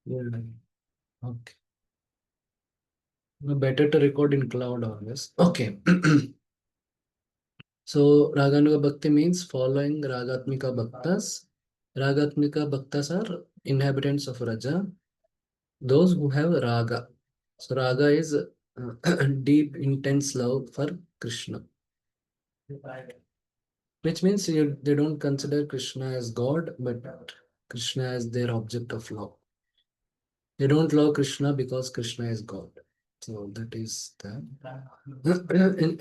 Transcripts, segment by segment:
Yeah. Okay. Better to record in cloud always. Okay. So Raganuga Bhakti means following Ragatmika Bhaktas. Ragatmika Bhaktas are inhabitants of Raja, those who have Raga. So Raga is deep, intense love for Krishna, which means they don't consider Krishna as God, but Krishna as their object of love. They don't love Krishna because Krishna is God. So that is the.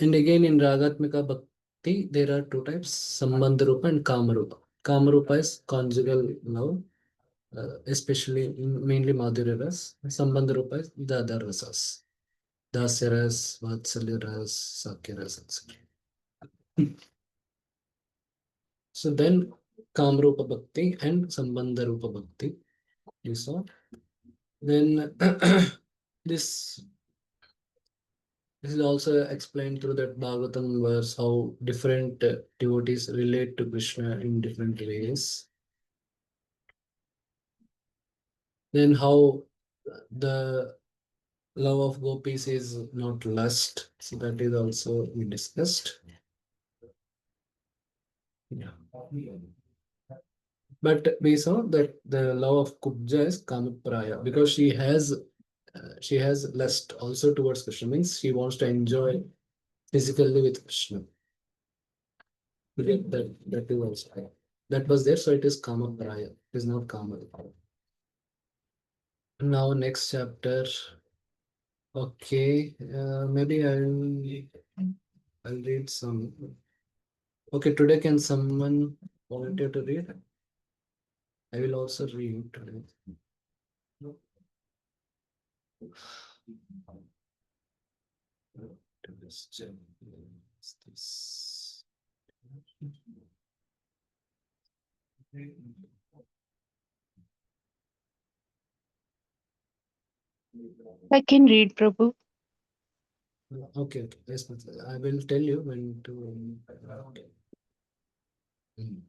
And again in Ragatmika Bhakti, there are two types, Sambandharupa and Kamarupa. Kamarupa is conjugal love, especially mainly Madhurya Ras. Sambandharupa is the other rasas. Dasya Ras, Vatsalya Ras, Sakya Ras, etc. So then Kamarupa Bhakti and Sambandharupa Bhakti, you saw. Then this This is also explained through that Bhagavatam verse how different devotees relate to Krishna in different ways. Then how the love of gopis is not lust. So that is also we discussed. Yeah. But we saw that the love of Kubja is Kamapraya because she has lust also towards Krishna, means she wants to enjoy physically with Krishna. That is also that was there, so it is Kamapraya. It is not Kama. Now next chapter. Okay, maybe I'll read some. Okay, today can someone volunteer to read? I will also read today. This. I can read, Prabhu. Okay, okay. Yes, I will tell you when to. Okay. Mm.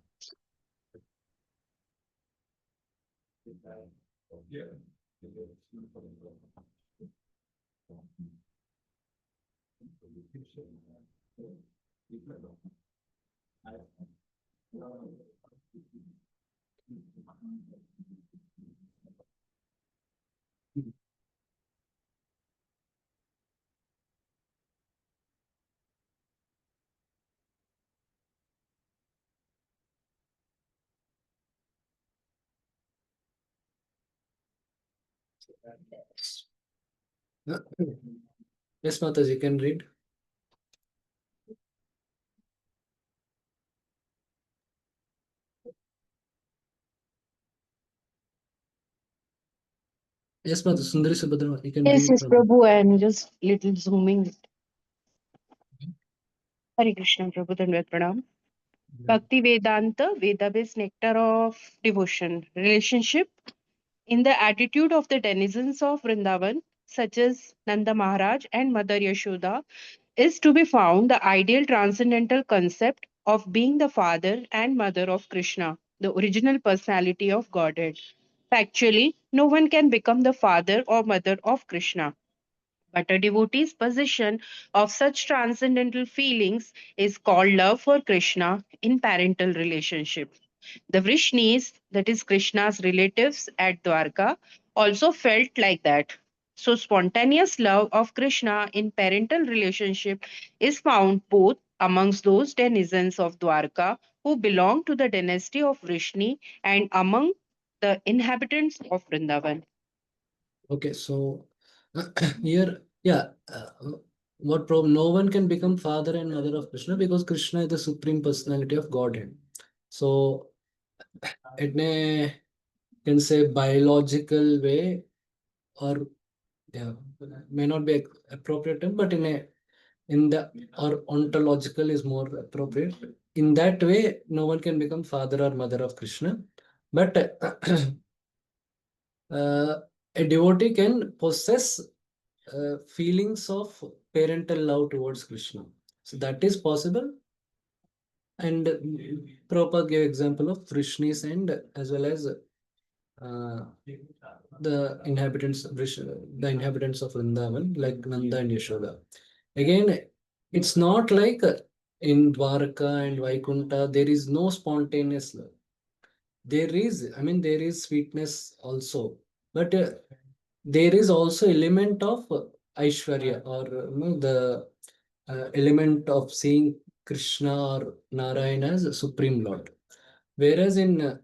Yes, Mataji, can read. Yes, Mata, Sundari Subhadra, you can Yes, read yes, from. Prabhu. I'm just little zooming. Hare Krishna, Prabhu, Dandavat Pranam. Bhakti Vedanta, Vedabhas nectar of devotion, relationship in the attitude of the denizens of Vrindavan, such as Nanda Maharaj and Mother Yashoda, is to be found the ideal transcendental concept of being the father and mother of Krishna, the original personality of Godhead. Factually, no one can become the father or mother of Krishna. But a devotee's possession of such transcendental feelings is called love for Krishna in parental relationship. The Vrishnis, that is Krishna's relatives at Dwarka, also felt like that. So, spontaneous love of Krishna in parental relationship is found both amongst those denizens of Dwarka who belong to the dynasty of Vrishni and among the inhabitants of Vrindavan. Okay, so here, yeah, what problem? No one can become father and mother of Krishna because Krishna is the supreme personality of Godhead. So, in a can say biological way, or yeah, may not be appropriate term, but in the or ontological is more appropriate. In that way, no one can become father or mother of Krishna, but uh, a devotee can possess feelings of parental love towards Krishna. So that is possible. And Prabhupada gave example of Vrishnis and as well as uh, the the inhabitants of Vrindavan, like Nanda and Yashoda. Again, it's not like in Dwarka and Vaikunta, there is no spontaneous love. There is, I mean, there is sweetness also, but there is also element of Aishwarya, or the element of seeing Krishna or Narayana as a Supreme Lord. Whereas in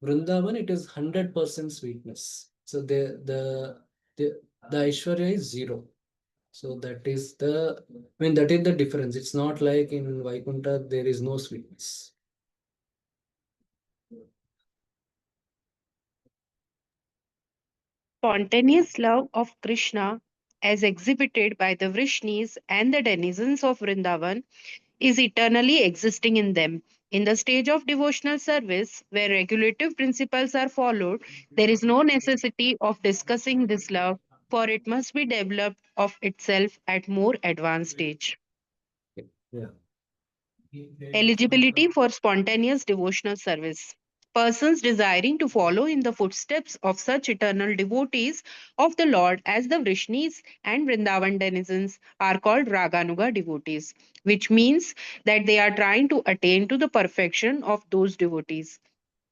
Vrindavan, it is 100% sweetness. So the the Aishwarya is zero. So that is the, I mean, that is the difference. It's not like in Vaikunta there is no sweetness. Spontaneous love of Krishna, as exhibited by the Vrishnis and the denizens of Vrindavan, is eternally existing in them. In the stage of devotional service, where regulative principles are followed, there is no necessity of discussing this love, for it must be developed of itself at more advanced stage. Yeah. Eligibility for spontaneous devotional service. Persons desiring to follow in the footsteps of such eternal devotees of the Lord as the Vrishnis and Vrindavan denizens are called Raganuga devotees, which means that they are trying to attain to the perfection of those devotees.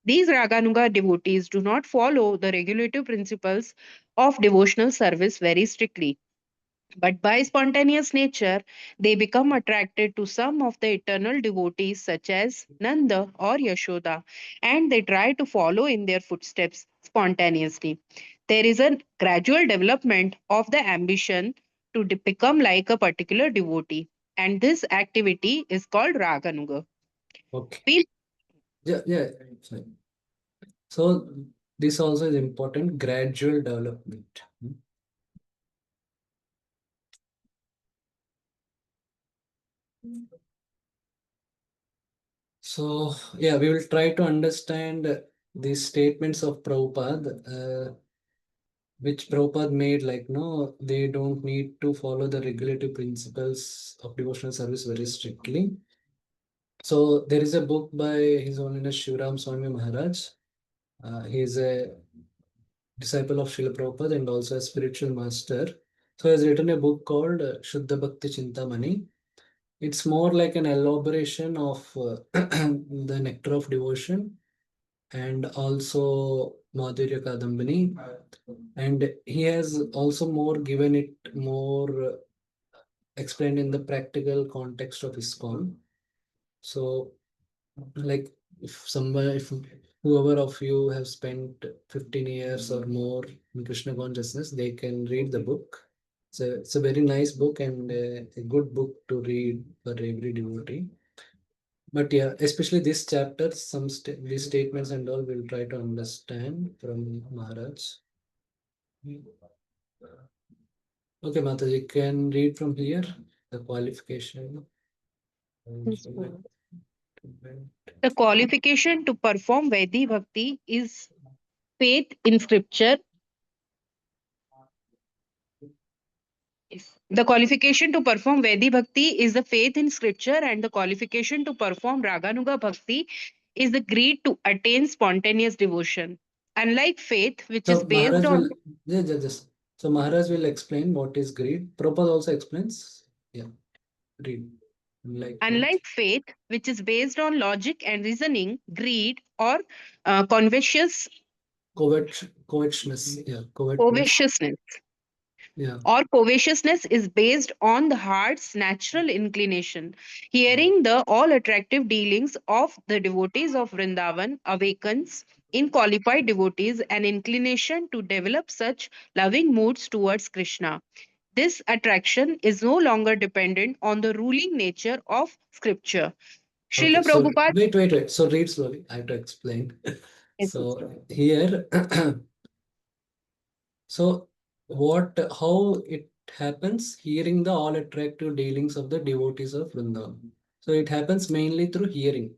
These Raganuga devotees do not follow the regulative principles of devotional service very strictly, but by spontaneous nature, they become attracted to some of the eternal devotees, such as Nanda or Yashoda, and they try to follow in their footsteps spontaneously. There is a gradual development of the ambition to become like a particular devotee, and this activity is called Raganuga. Okay. We Yeah, yeah. Fine. So this also is important, gradual development. So yeah, we will try to understand these statements of Prabhupada, which Prabhupada made, like, no, they don't need to follow the regulative principles of devotional service very strictly. So there is a book by His Holiness Shivram Swami Maharaj. He is a disciple of Srila Prabhupada and also a spiritual master. So he has written a book called Shuddha Bhakti Chintamani. It's more like an elaboration of the nectar of devotion and also Madhurya Kadambini. And he has also more given it more explained in the practical context of ISKCON. So, like, if whoever of you have spent 15 years or more in Krishna consciousness, they can read the book. It's a very nice book and a good book to read for every devotee. But yeah, especially this chapter, these statements and all we'll try to understand from Maharaj. Okay, Mataji, can read from here the qualification. The qualification to perform Vaidhi Bhakti is faith in scripture. The qualification to perform Vedi Bhakti is the faith in scripture, and the qualification to perform Raganuga Bhakti is the greed to attain spontaneous devotion. Unlike faith, which is So based Maharaj on will just so Maharaj will explain what is greed. Prabhupada also explains. Yeah, greed. Like faith. unlike faith, which is based on logic and reasoning, greed or Covetousness. Yeah, covetousness. covetousness Yeah. covetousness is based on the heart's natural inclination. Hearing the all attractive dealings of the devotees of Vrindavan awakens in qualified devotees an inclination to develop such loving moods towards Krishna. This attraction is no longer dependent on the ruling nature of scripture. Okay. Srila So Prabhupada wait. So read slowly. I have to explain. So here, so what, how it happens? Hearing the all attractive dealings of the devotees of Vrindavan. So it happens mainly through hearing.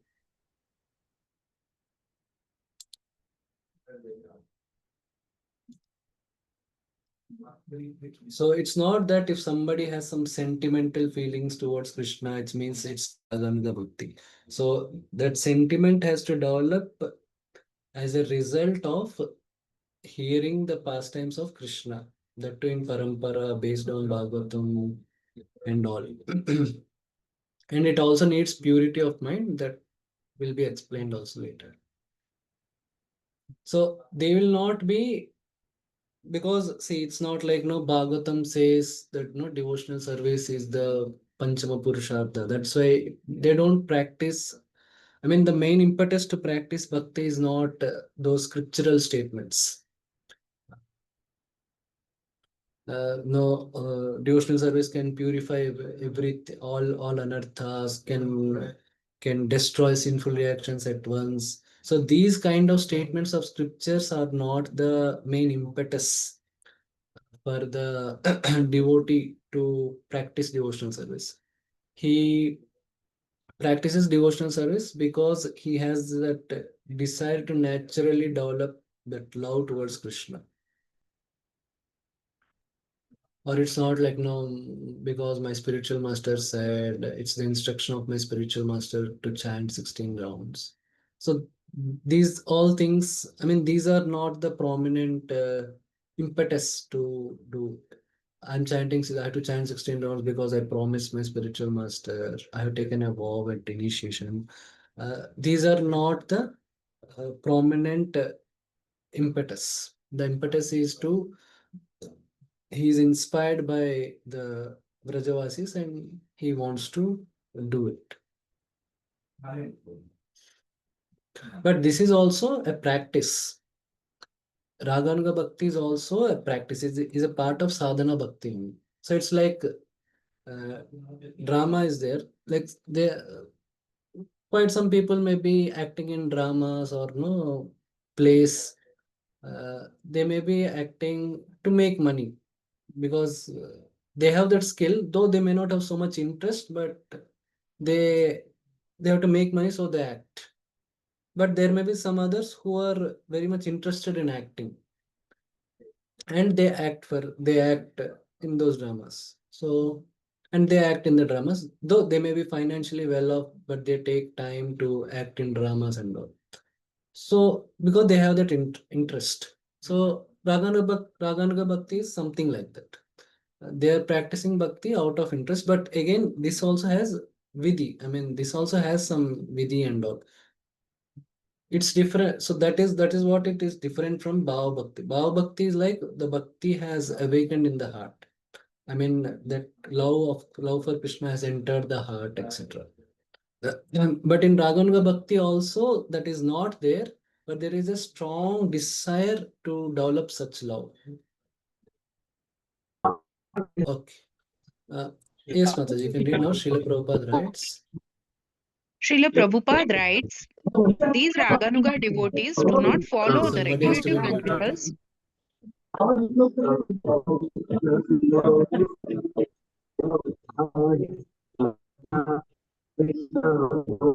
So it's not that if somebody has some sentimental feelings towards Krishna, it means it's Raganuga Bhakti. So that sentiment has to develop as a result of hearing the pastimes of Krishna, that too in parampara based on Bhagavatam and all. And it also needs purity of mind, that will be explained also later. So they will not be, because see, it's not like no Bhagavatam says that no devotional service is the Panchama Purushartha. That's why they don't practice. I mean, the main impetus to practice bhakti is not those scriptural statements. No, devotional service can purify every all anarthas, can destroy sinful reactions at once. So these kind of statements of scriptures are not the main impetus for the devotee to practice devotional service. He practices devotional service because he has that desire to naturally develop that love towards Krishna. Or it's not like no, because my spiritual master said, it's the instruction of my spiritual master to chant 16 rounds. So these all things, I mean, these are not the prominent impetus to do. I'm chanting, I have to chant 16 rounds because I promised my spiritual master, I have taken a vow at initiation. These are not the prominent impetus. The impetus is to, he is inspired by the Vrajavasis and he wants to do it. But this is also a practice. Raganuga Bhakti is also a practice, is a part of sadhana bhakti. So it's like uh, drama is there. Like they, quite some people may be acting in dramas or no plays. They may be acting to make money because they have that skill, though they may not have so much interest, but they they have to make money, so they act. But there may be some others who are very much interested in acting, and they act in those dramas. So and they act in the dramas, though they may be financially well off, but they take time to act in dramas and all. So because they have that interest. So Raganuga Bhakti is something like that. They are practicing bhakti out of interest, but again, this also has vidhi. I mean, this also has some vidhi and all. It's different. So that is what it is different from bhava bhakti. Bhava bhakti is like the bhakti has awakened in the heart. I mean, that love for Krishna has entered the heart, etc. But in Raganuga Bhakti also that is not there, but there is a strong desire to develop such love. Okay. Uh, yes, Mataji, you can read now. Srila Prabhupada writes. Srila Prabhupada writes, these Raganuga devotees do not follow the Somebody has to be regulative muted. principles. Please mute.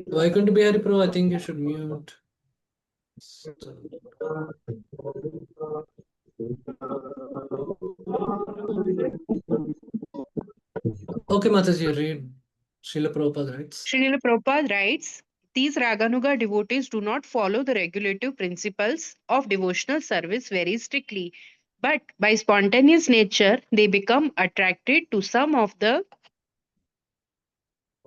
Why can't you be Hari Pro? I think you should mute. Okay, Mataji, read. Srila Prabhupada writes. Srila Prabhupada writes, these Raganuga devotees do not follow the regulative principles of devotional service very strictly, but by spontaneous nature, they become attracted to some of the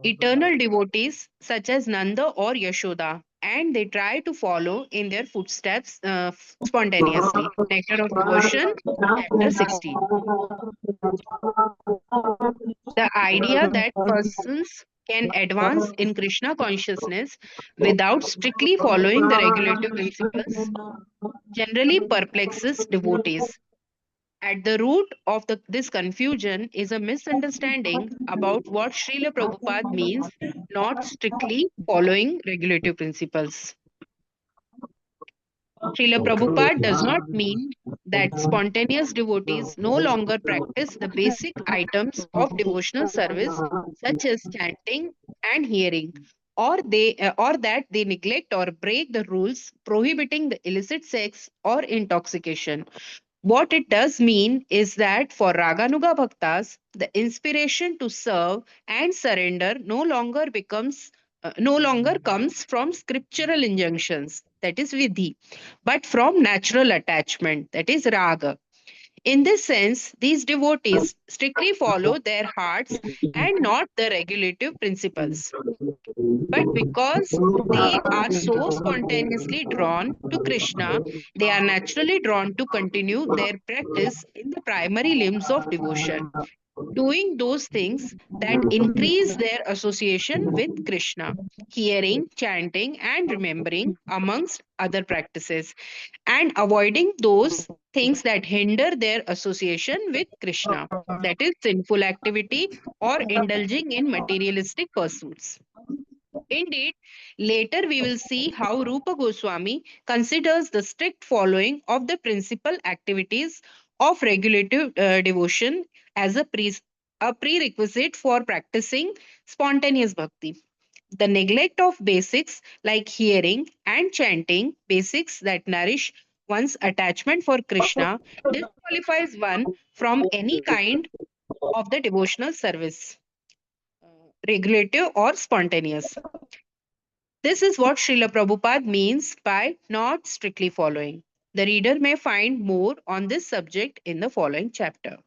eternal devotees such as Nanda or Yashoda, and they try to follow in their footsteps spontaneously. Nectar of Devotion, chapter 16. The idea that persons can advance in Krishna consciousness without strictly following the regulative principles generally perplexes devotees. At the root of this confusion is a misunderstanding about what Srila Prabhupada means not strictly following regulative principles. Srila Okay. Prabhupada does not mean that spontaneous devotees no longer practice the basic items of devotional service, such as chanting and hearing, or that they neglect or break the rules prohibiting the illicit sex or intoxication. What it does mean is that for Raganuga Bhaktas, the inspiration to serve and surrender no longer comes from scriptural injunctions, that is vidhi, but from natural attachment, that is raga. In this sense, these devotees strictly follow their hearts and not the regulative principles. But because they are so spontaneously drawn to Krishna, they are naturally drawn to continue their practice in the primary limbs of devotion, doing those things that increase their association with Krishna, hearing, chanting, and remembering, amongst other practices, and avoiding those things that hinder their association with Krishna, that is, sinful activity or indulging in materialistic pursuits. Indeed, later we will see how Rupa Goswami considers the strict following of the principal activities of regulative devotion as a prerequisite for practicing spontaneous bhakti. The neglect of basics like hearing and chanting, basics that nourish one's attachment for Krishna, disqualifies one from any kind of the devotional service, regulative or spontaneous. This is what Srila Prabhupada means by not strictly following. The reader may find more on this subject in the following chapter.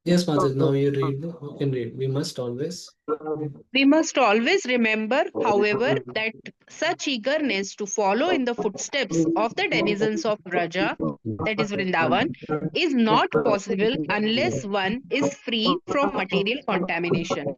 Yes, Madhur, now you can read. We must always. We must always remember, however, that such eagerness to follow in the footsteps of the denizens of Braja, that is Vrindavan, is not possible unless one is free from material contamination.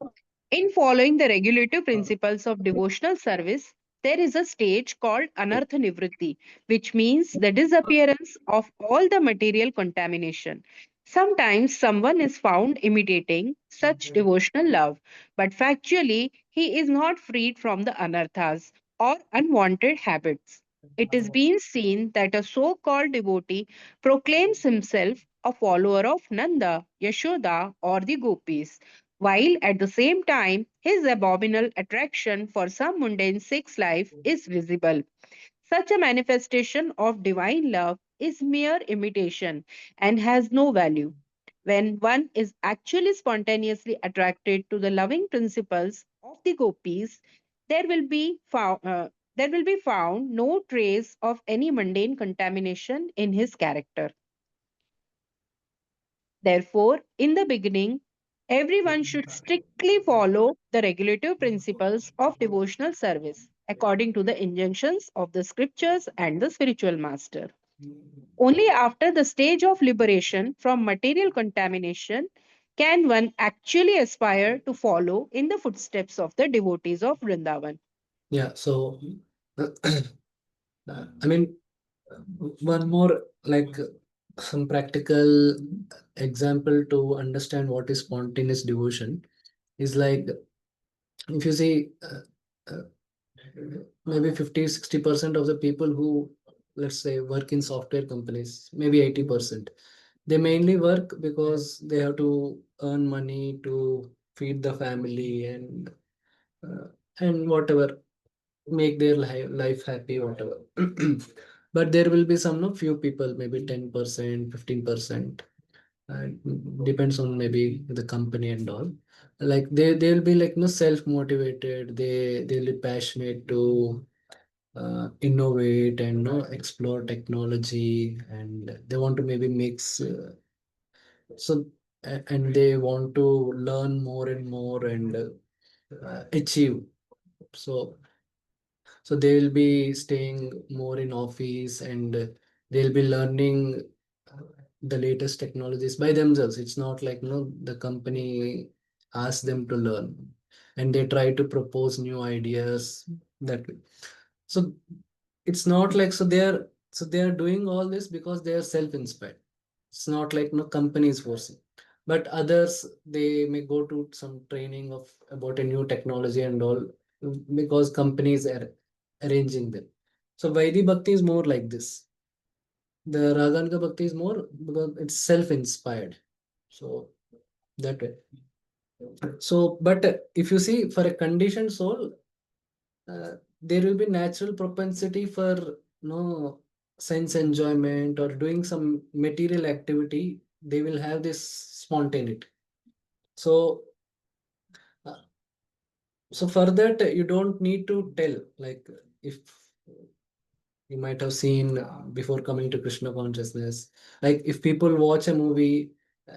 In following the regulative principles of devotional service, there is a stage called anartha nivritti, which means the disappearance of all the material contamination. Sometimes someone is found imitating such devotional love, but factually he is not freed from the anarthas or unwanted habits. It is being seen that a so called devotee proclaims himself a follower of Nanda, Yashoda, or the gopis, while at the same time his abominable attraction for some mundane sex life is visible. Such a manifestation of divine love is mere imitation and has no value. When one is actually spontaneously attracted to the loving principles of the gopis, there will be found no trace of any mundane contamination in his character. Therefore, in the beginning, everyone should strictly follow the regulative principles of devotional service according to the injunctions of the scriptures and the spiritual master. Only after the stage of liberation from material contamination can one actually aspire to follow in the footsteps of the devotees of Vrindavan. Yeah, so I mean, one more like some practical example to understand what is spontaneous devotion is like if you see maybe 50-60% of the people who, let's say, work in software companies, maybe 80%, they mainly work because they have to earn money to feed the family uh, and whatever, make their life happy, whatever. But there will be some no few people, maybe 10%, 15%, depends on maybe the company and all. Like they'll be like no self motivated. They'll be passionate to innovate and explore technology, and they want to maybe mix. So and they want to learn more and more and achieve. So they will be staying more in office and they'll be learning the latest technologies by themselves. It's not like the company asks them to learn, and they try to propose new ideas that way. So it's not like they are doing all this because they are self-inspired. It's not like no company is forcing. But others, they may go to some training of about a new technology and all, because companies are arranging them. So Vaidhi Bhakti is more like this. The Raganuga Bhakti is more because it's self-inspired. So that way. So, but if you see for a conditioned soul, there will be natural propensity for sense enjoyment or doing some material activity. They will have this spontaneity. So, uh, so for that you don't need to tell. Like if you might have seen before coming to Krishna consciousness, like if people watch a movie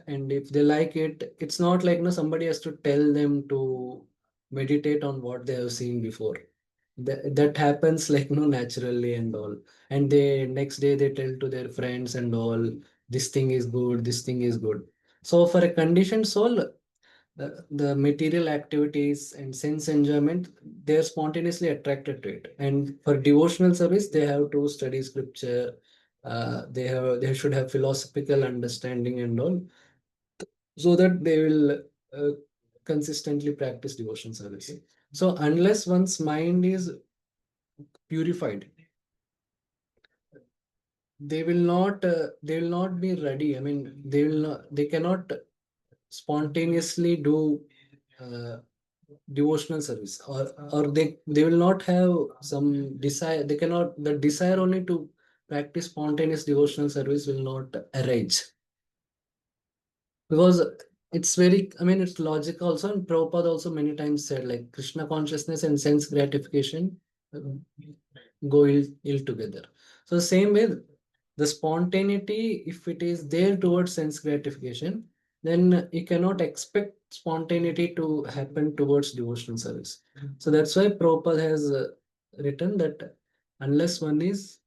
and if they like it, it's not like somebody has to tell them to meditate on what they have seen before. That happens like naturally and all, and they next day they tell to their friends and all, this thing is good, this thing is good. So for a conditioned soul, the material activities and sense enjoyment, they are spontaneously attracted to it. And for devotional service, they have to study scripture, they should have philosophical understanding and all, so that they will consistently practice devotion service. So unless one's mind is purified, they will not be ready. I mean, they cannot spontaneously do uh, devotional service, or they will not have some desire. They cannot, the desire only to practice spontaneous devotional service will not arise, because it's very, I mean, it's logical also. And Prabhupada also many times said, like, Krishna consciousness and sense gratification uh, go ill together. So same way, the spontaneity, if it is there towards sense gratification, then you cannot expect spontaneity to happen towards devotional service. So that's why Prabhupada has written that unless one is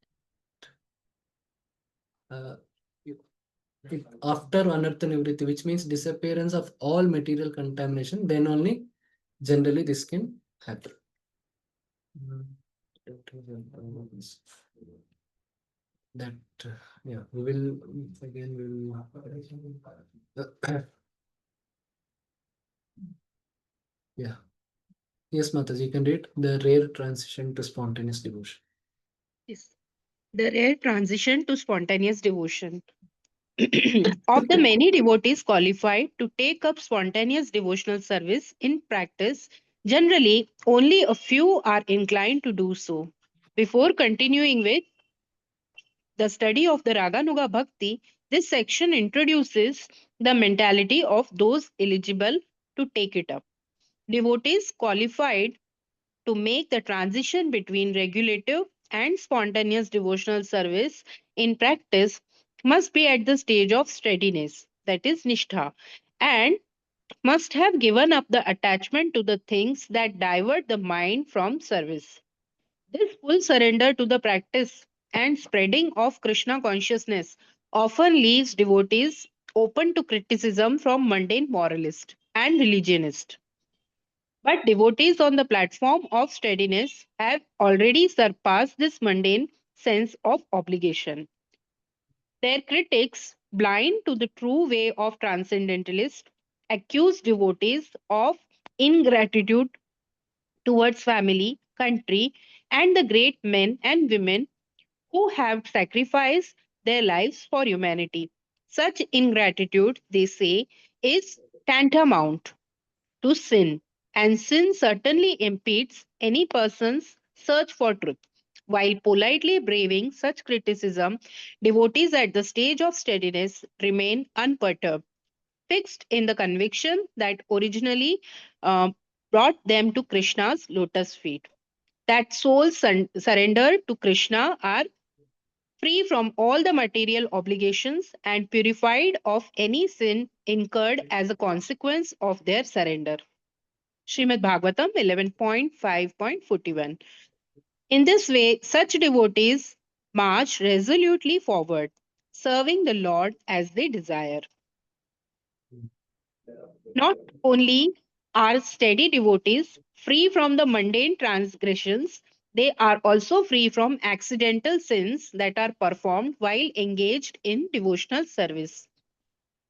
uh, after anartha nivritti, which means disappearance of all material contamination, then only generally this can happen. That yeah, we will again we will yeah. Yes, Mataji, you can read the rare transition to spontaneous devotion. Yes. The rare transition to spontaneous devotion. Of the many devotees qualified to take up spontaneous devotional service in practice, generally only a few are inclined to do so. Before continuing with the study of the Raganuga Bhakti, this section introduces the mentality of those eligible to take it up. Devotees qualified to make the transition between regulative and spontaneous devotional service in practice must be at the stage of steadiness, that is, nishtha, and must have given up the attachment to the things that divert the mind from service. This full surrender to the practice and spreading of Krishna consciousness often leaves devotees open to criticism from mundane moralists and religionists. But devotees on the platform of steadiness have already surpassed this mundane sense of obligation. Their critics, blind to the true way of transcendentalists, accuse devotees of ingratitude towards family, country, and the great men and women who have sacrificed their lives for humanity. Such ingratitude, they say, is tantamount to sin, and sin certainly impedes any person's search for truth. While politely braving such criticism, devotees at the stage of steadiness remain unperturbed, fixed in the conviction that originally uh, brought them to Krishna's lotus feet. That souls surrendered to Krishna are free from all the material obligations and purified of any sin incurred as a consequence of their surrender. Srimad Bhagavatam 11.5.41. In this way, such devotees march resolutely forward, serving the Lord as they desire. Not only are steady devotees free from the mundane transgressions, they are also free from accidental sins that are performed while engaged in devotional service.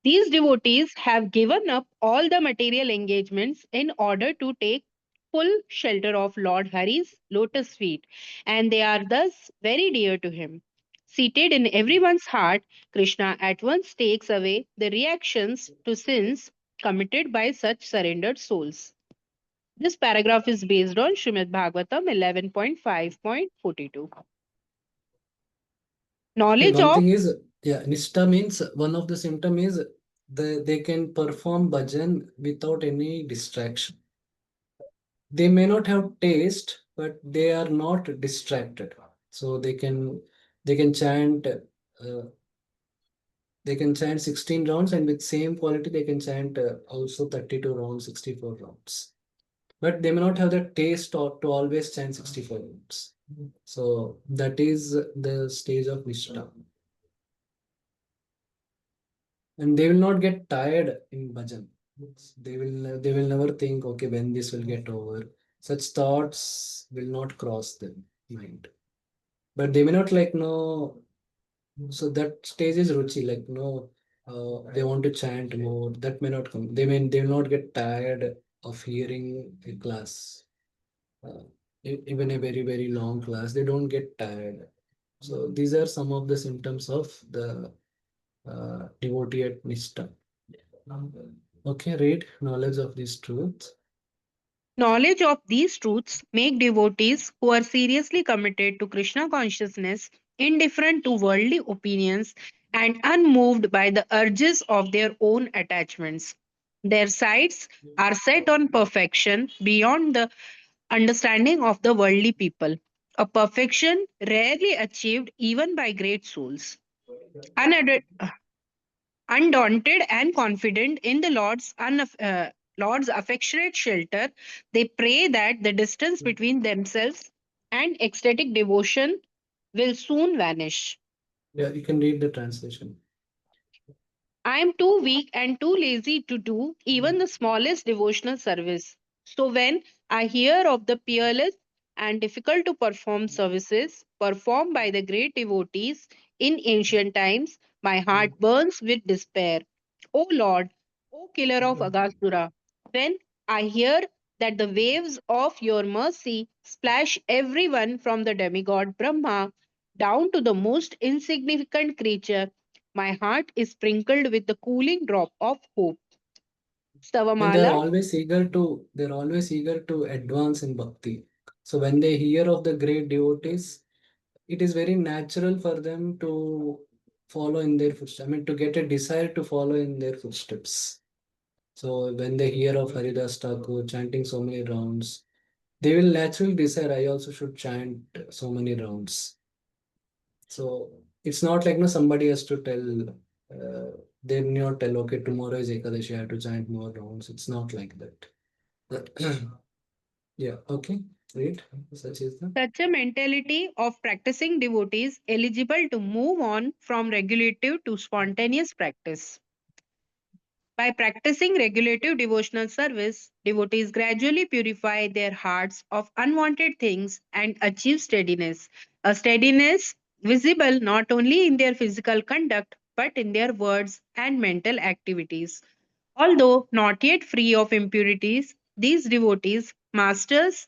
These devotees have given up all the material engagements in order to take full shelter of Lord Hari's lotus feet, and they are thus very dear to him. Seated in everyone's heart, Krishna at once takes away the reactions to sins committed by such surrendered souls. This paragraph is based on Srimad Bhagavatam 11.5.42. Okay, Knowledge one of thing is, yeah, Nishta means one of the symptom is they can perform bhajan without any distraction. They may not have taste, but they are not distracted. So they can chant they can chant 16 rounds, and with same quality they can chant also 32 rounds, 64 rounds. But they may not have the taste or to always chant 64 rounds. So that is the stage of Nishta. And they will not get tired in bhajan. They will never think, okay, when this will get over. Such thoughts will not cross their mind. But they may not like no. So that stage is ruchi, like no, they want to chant more. That may not come. They will not get tired of hearing a class, uh, even a very long class. They don't get tired. So these are some of the symptoms of the devotee at Nishta. Okay, read knowledge of these truths. knowledge of these truths make devotees who are seriously committed to Krishna consciousness indifferent to worldly opinions and unmoved by the urges of their own attachments. Their sights are set on perfection beyond the understanding of the worldly people, a perfection rarely achieved even by great souls. Unad- Undaunted and confident in the Lord's affectionate shelter, they pray that the distance between themselves and ecstatic devotion will soon vanish. Yeah, you can read the translation. I am too weak and too lazy to do even the smallest devotional service. So, when I hear of the peerless and difficult to perform services performed by the great devotees in ancient times, my heart burns with despair. O Lord, O killer of Agasura, when I hear that the waves of your mercy splash everyone from the demigod Brahma down to the most insignificant creature, my heart is sprinkled with the cooling drop of hope. And Stavamala, they're always eager to advance in bhakti. So when they hear of the great devotees, it is very natural for them to follow in their footsteps. I mean, to get a desire to follow in their footsteps. So when they hear of Haridas Thakur chanting so many rounds, they will naturally desire, I also should chant so many rounds. So it's not like no somebody has to tell. They will not tell, okay, tomorrow is Ekadashi, I have to chant more rounds. It's not like that. Yeah, okay, great. Such is the. such a mentality of practicing devotees eligible to move on from regulative to spontaneous practice. By practicing regulative devotional service, devotees gradually purify their hearts of unwanted things and achieve steadiness. A steadiness visible not only in their physical conduct but in their words and mental activities. Although not yet free of impurities, these devotees, masters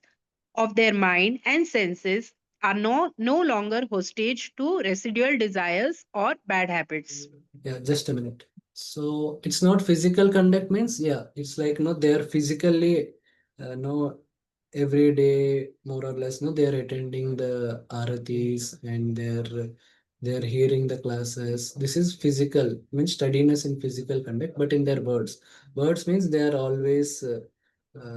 of their mind and senses, are no longer hostage to residual desires or bad habits. Yeah, just a minute. So it's not physical conduct means, yeah, it's like no, they're physically no every day more or less no, they're attending the aratis and they're hearing the classes. This is physical means steadiness in physical conduct, but in their words. Words means they are always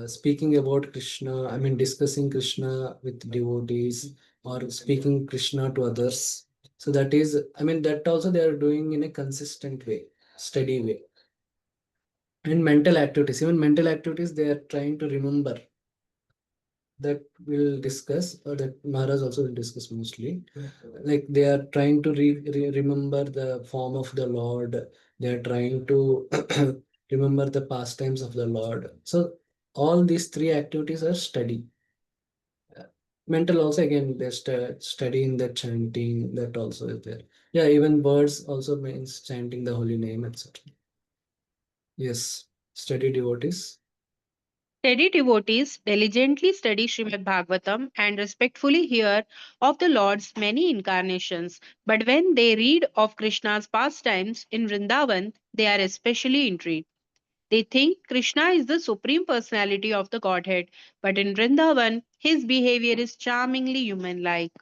speaking about Krishna. I mean, discussing Krishna with devotees or speaking Krishna to others. So that is, I mean, that also they are doing in a consistent way, steady way. And mental activities, even mental activities, they are trying to remember. That we'll discuss, or that Maharaj also will discuss mostly. Like they are trying to remember the form of the Lord. They are trying to remember the pastimes of the Lord. So all these three activities are study. Mental also again they studying the chanting that also is there. Yeah, even words also means chanting the holy name, etc. Yes, study devotees. Steady devotees diligently study Srimad Bhagavatam and respectfully hear of the Lord's many incarnations. But when they read of Krishna's pastimes in Vrindavan, they are especially intrigued. They think Krishna is the supreme personality of the Godhead, but in Vrindavan, his behavior is charmingly human like.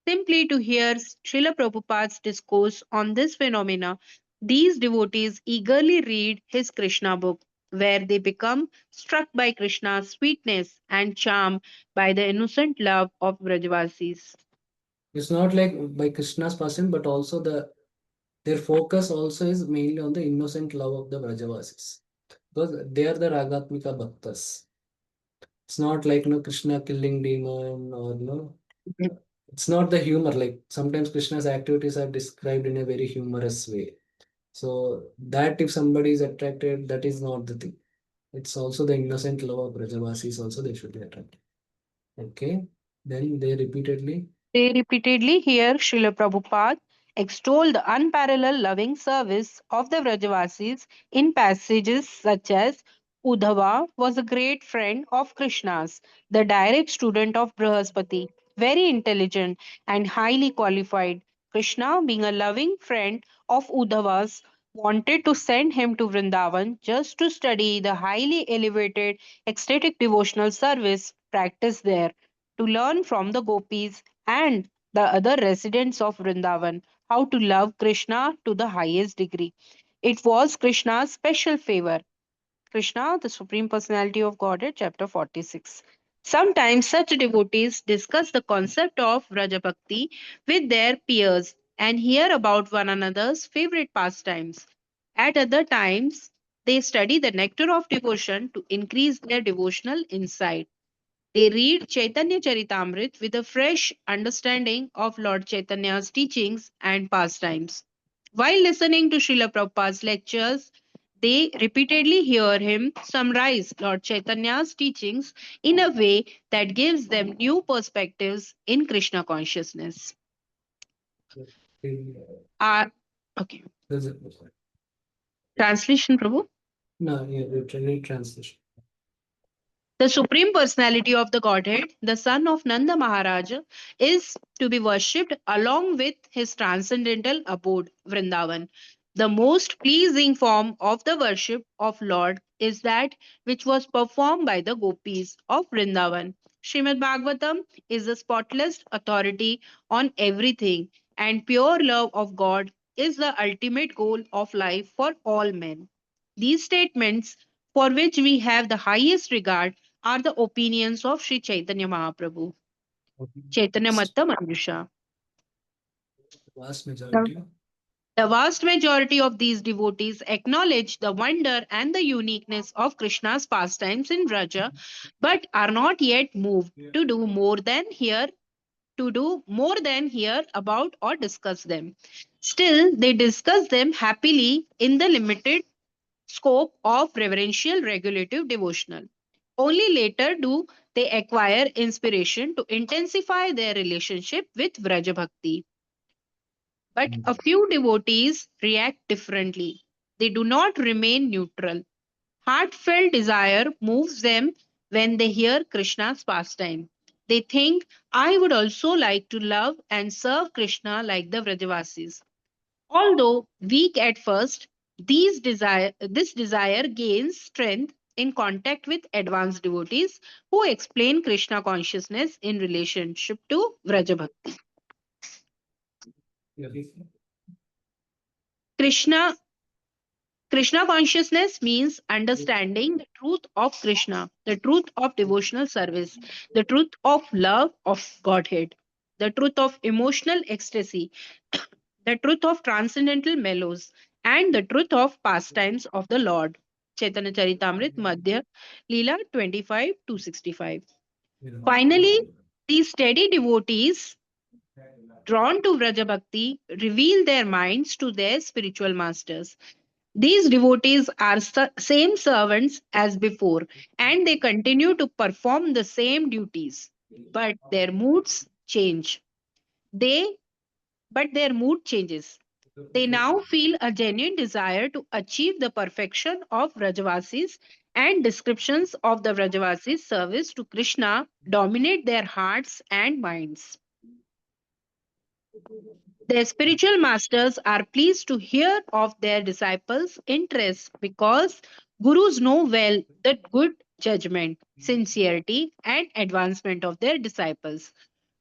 Simply to hear Srila Prabhupada's discourse on this phenomena, these devotees eagerly read his Krishna book, where they become struck by Krishna's sweetness and charm by the innocent love of Brajavasis. It's not like by Krishna's person, but also their focus also is mainly on the innocent love of the Brajavasis. Because they are the Ragatmika Bhaktas. It's not like Krishna killing demon or it's not the humor. Like sometimes Krishna's activities are described in a very humorous way. So that if somebody is attracted, that is not the thing. It's also the innocent love of Brajavasis also they should be attracted. Okay. Then they repeatedly. They repeatedly hear Srila Prabhupada extol the unparalleled loving service of the Vrajavasis in passages such as Uddhava was a great friend of Krishna's, the direct student of Brihaspati, very intelligent and highly qualified. Krishna, being a loving friend of Uddhava's, wanted to send him to Vrindavan just to study the highly elevated ecstatic devotional service practiced there, to learn from the gopis and the other residents of Vrindavan how to love Krishna to the highest degree. It was Krishna's special favor. Krishna, the Supreme Personality of Godhead, chapter 46. Sometimes such devotees discuss the concept of Vraja Bhakti with their peers and hear about one another's favorite pastimes. At other times, they study the nectar of devotion to increase their devotional insight. They read Chaitanya Charitamrit with a fresh understanding of Lord Chaitanya's teachings and pastimes. While listening to Srila Prabhupada's lectures, they repeatedly hear him summarize Lord Chaitanya's teachings in a way that gives them new perspectives in Krishna consciousness. Uh, okay. There's a, Translation, Prabhu. no, yeah, literally translation. The Supreme Personality of the Godhead, the son of Nanda Maharaja, is to be worshipped along with his transcendental abode, Vrindavan. The most pleasing form of the worship of Lord is that which was performed by the gopis of Vrindavan. Srimad Bhagavatam is a spotless authority on everything, and pure love of God is the ultimate goal of life for all men. These statements, for which we have the highest regard, are the opinions of Sri Chaitanya Mahaprabhu, Chaitanya Matta Manjusha. Vast The majority. the vast majority of these devotees acknowledge the wonder and the uniqueness of Krishna's pastimes in Vraja, but are not yet moved to do more than hear about or discuss them. Still, they discuss them happily in the limited scope of reverential regulative devotional. Only later do they acquire inspiration to intensify their relationship with Vraja Bhakti. But a few devotees react differently. They do not remain neutral. Heartfelt desire moves them when they hear Krishna's pastime. They think, I would also like to love and serve Krishna like the Vrajavasis. Although weak at first, this desire gains strength in contact with advanced devotees who explain Krishna consciousness in relationship to Vraja Bhakti. Yeah. Krishna Krishna consciousness means understanding the truth of Krishna, the truth of devotional service, the truth of love of Godhead, the truth of emotional ecstasy, the truth of transcendental mellows, and the truth of pastimes of the Lord. Chaitanya Charitamrit Madhya Leela 25 to 65. Finally, these steady devotees drawn to Vraja Bhakti reveal their minds to their spiritual masters. These devotees are same servants as before, and they continue to perform the same duties. But their moods change. They but their mood changes. They now feel a genuine desire to achieve the perfection of Rajavasis and descriptions of the Vrajavasis' service to Krishna dominate their hearts and minds. Their spiritual masters are pleased to hear of their disciples' interest because gurus know well the good judgment, sincerity, and advancement of their disciples.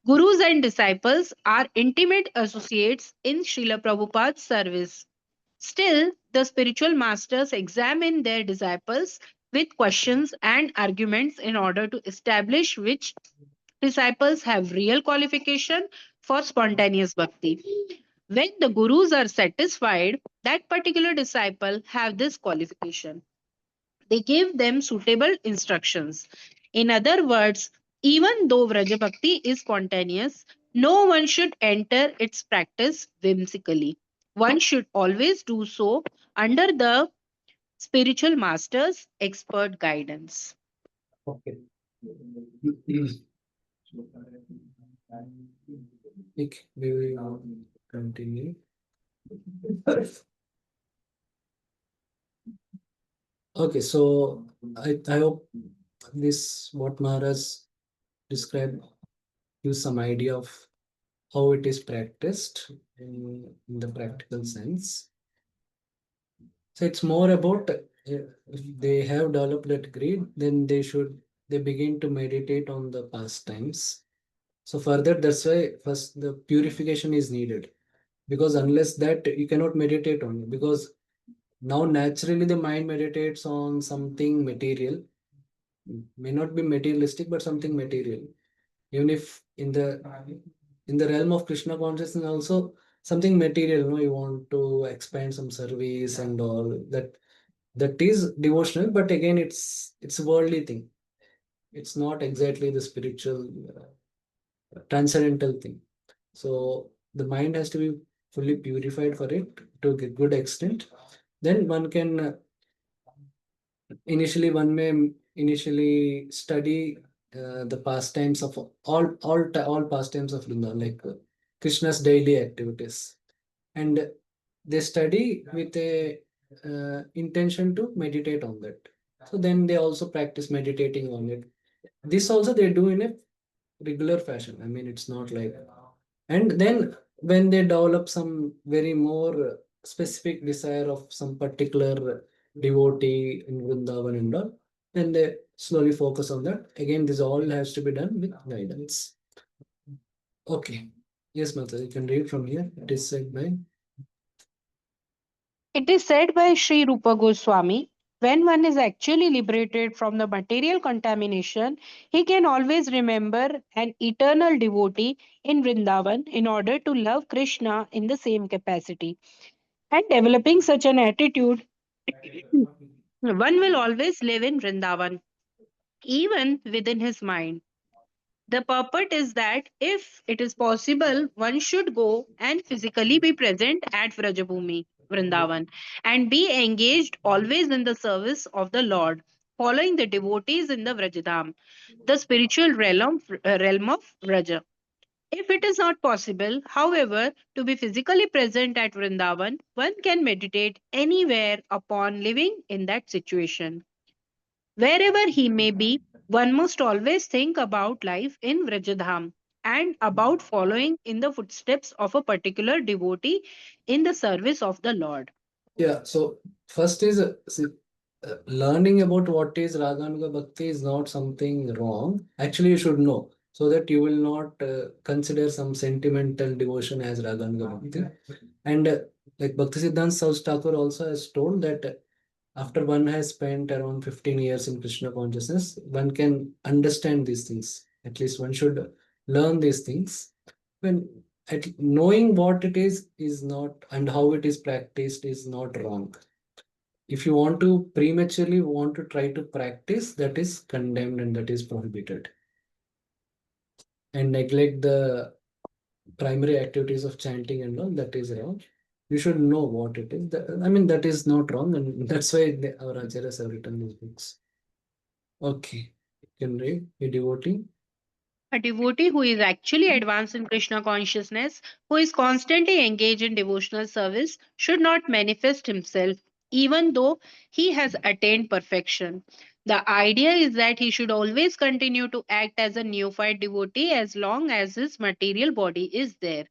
Gurus and disciples are intimate associates in Srila Prabhupada's service. Still, the spiritual masters examine their disciples with questions and arguments in order to establish which disciples have real qualification for spontaneous bhakti. When the gurus are satisfied that particular disciple have this qualification, they give them suitable instructions. In other words, even though Vraja Bhakti is spontaneous, no one should enter its practice whimsically. One should always do so under the spiritual master's expert guidance. Okay. We will continue. Okay, so I hope this what Maharaj described gives some idea of how it is practiced in the practical sense. So it's more about if they have developed that greed, then they begin to meditate on the pastimes. So further, that's why first the purification is needed, because unless that you cannot meditate on it, because now naturally the mind meditates on something material, may not be materialistic but something material. Even if in the realm of Krishna consciousness also something material, you want to expand some service and all that, that is devotional, but again it's a worldly thing. It's not exactly the spiritual transcendental thing. So the mind has to be fully purified for it to a good extent. Then one can initially one may initially study the pastimes of all pastimes of Vrindavan, like Krishna's daily activities, and they study with a intention to meditate on that. So then they also practice meditating on it. This also they do in a regular fashion. I mean, it's not like, and then when they develop some very more specific desire of some particular devotee in Vrindavan and all, then they slowly focus on that. Again, this all has to be done with guidance. Okay. Yes, Mata, you can read from here. It is said by. It is said by Sri Rupa Goswami, when one is actually liberated from the material contamination, he can always remember an eternal devotee in Vrindavan in order to love Krishna in the same capacity. And developing such an attitude, one will always live in Vrindavan, even within his mind. The purport is that if it is possible, one should go and physically be present at Vrajabhumi, Vrindavan, and be engaged always in the service of the Lord, following the devotees in the Vrajadham, the spiritual realm of Vraja. If it is not possible, however, to be physically present at Vrindavan, one can meditate anywhere upon living in that situation. Wherever he may be, one must always think about life in Vrajadham and about following in the footsteps of a particular devotee in the service of the Lord. Yeah, so first is see, learning about what is Raganuga Bhakti is not something wrong. Actually, you should know so that you will not consider some sentimental devotion as Raganuga Bhakti. And like Bhakti Siddhanta Saraswati Thakur also has told that after one has spent around 15 years in Krishna consciousness, one can understand these things. At least one should learn these things. When knowing what it is not, and how it is practiced is not wrong. If you want to prematurely want to try to practice, that is condemned and that is prohibited. And neglect the primary activities of chanting and all, that is wrong. You should know what it is. I mean, that is not wrong, and that's why our acharyas have written these books. Okay, you can read a devotee. A devotee who is actually advanced in Krishna consciousness, who is constantly engaged in devotional service, should not manifest himself even though he has attained perfection. The idea is that he should always continue to act as a neophyte devotee as long as his material body is there.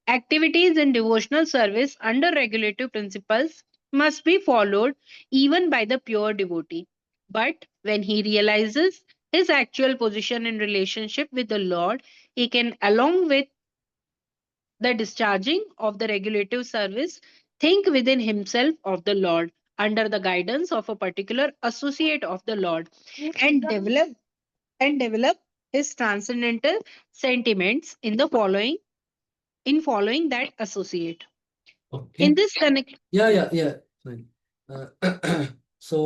Activities in devotional service under regulative principles must be followed even by the pure devotee. But when he realizes his actual position in relationship with the Lord, he can, along with the discharging of the regulative service, think within himself of the Lord under the guidance of a particular associate of the Lord and develop his transcendental sentiments in following that associate. In Okay. this connect, Yeah. Fine. So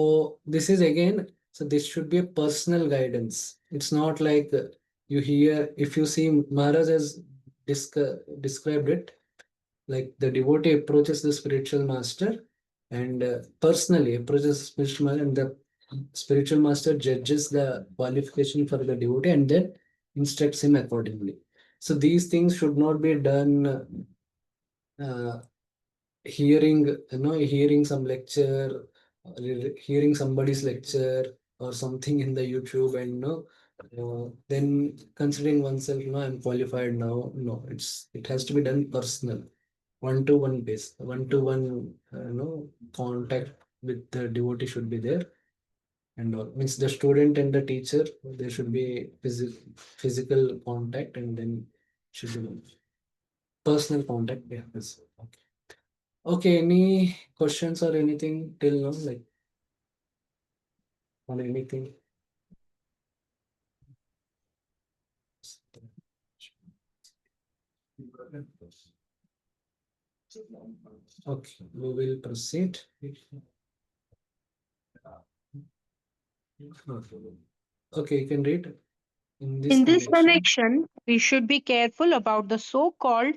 this is again, so this should be a personal guidance. It's not like you hear, if you see Maharaj has described it, like the devotee approaches the spiritual master and personally approaches the spiritual master, and the spiritual master judges the qualification for the devotee and then instructs him accordingly. So these things should not be done hearing, hearing some lecture, hearing somebody's lecture or something in the YouTube, and then considering oneself, I'm qualified now. No, it has to be done personal, one-to-one base, one-to-one, contact with the devotee should be there, and all means the student and the teacher, there should be physical contact, and then should be personal contact. Yeah, that's okay. Okay, any questions or anything till now, like on anything? Okay, we will proceed. Okay, you can read in this in this connection. connection, we should be careful about the so-called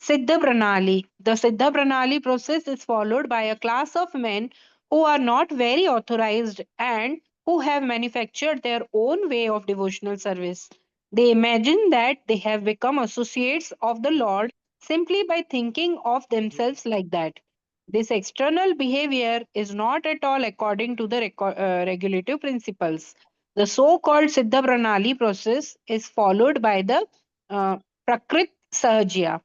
Siddha Pranali. The Siddha Pranali process is followed by a class of men who are not very authorized and who have manufactured their own way of devotional service. They imagine that they have become associates of the Lord simply by thinking of themselves like that. This external behavior is not at all according to the regulative principles. The so called Siddha Pranali process is followed by the Prakrit Sahajya,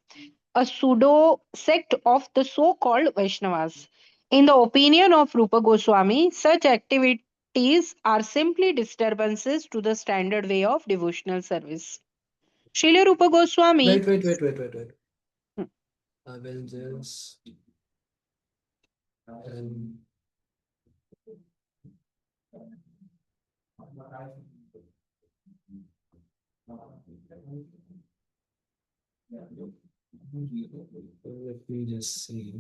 a pseudo sect of the so called Vaishnavas. In the opinion of Rupa Goswami, such activities are simply disturbances to the standard way of devotional service. Srila Rupa Goswami. Wait. I will just um, let me just see.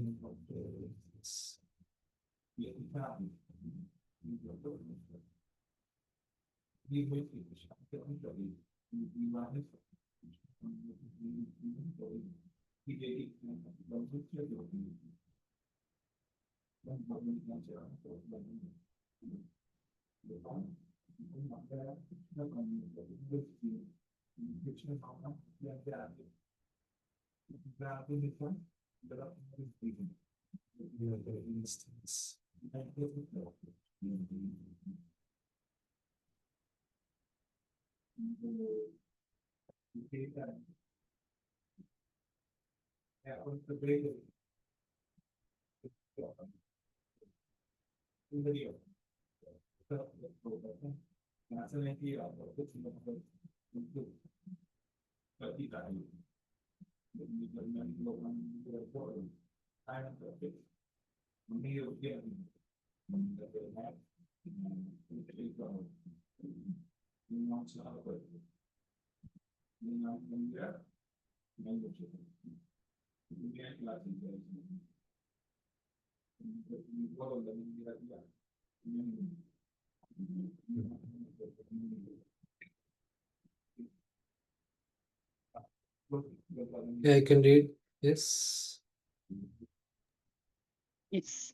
Yeah, I can read. Yes. Yes.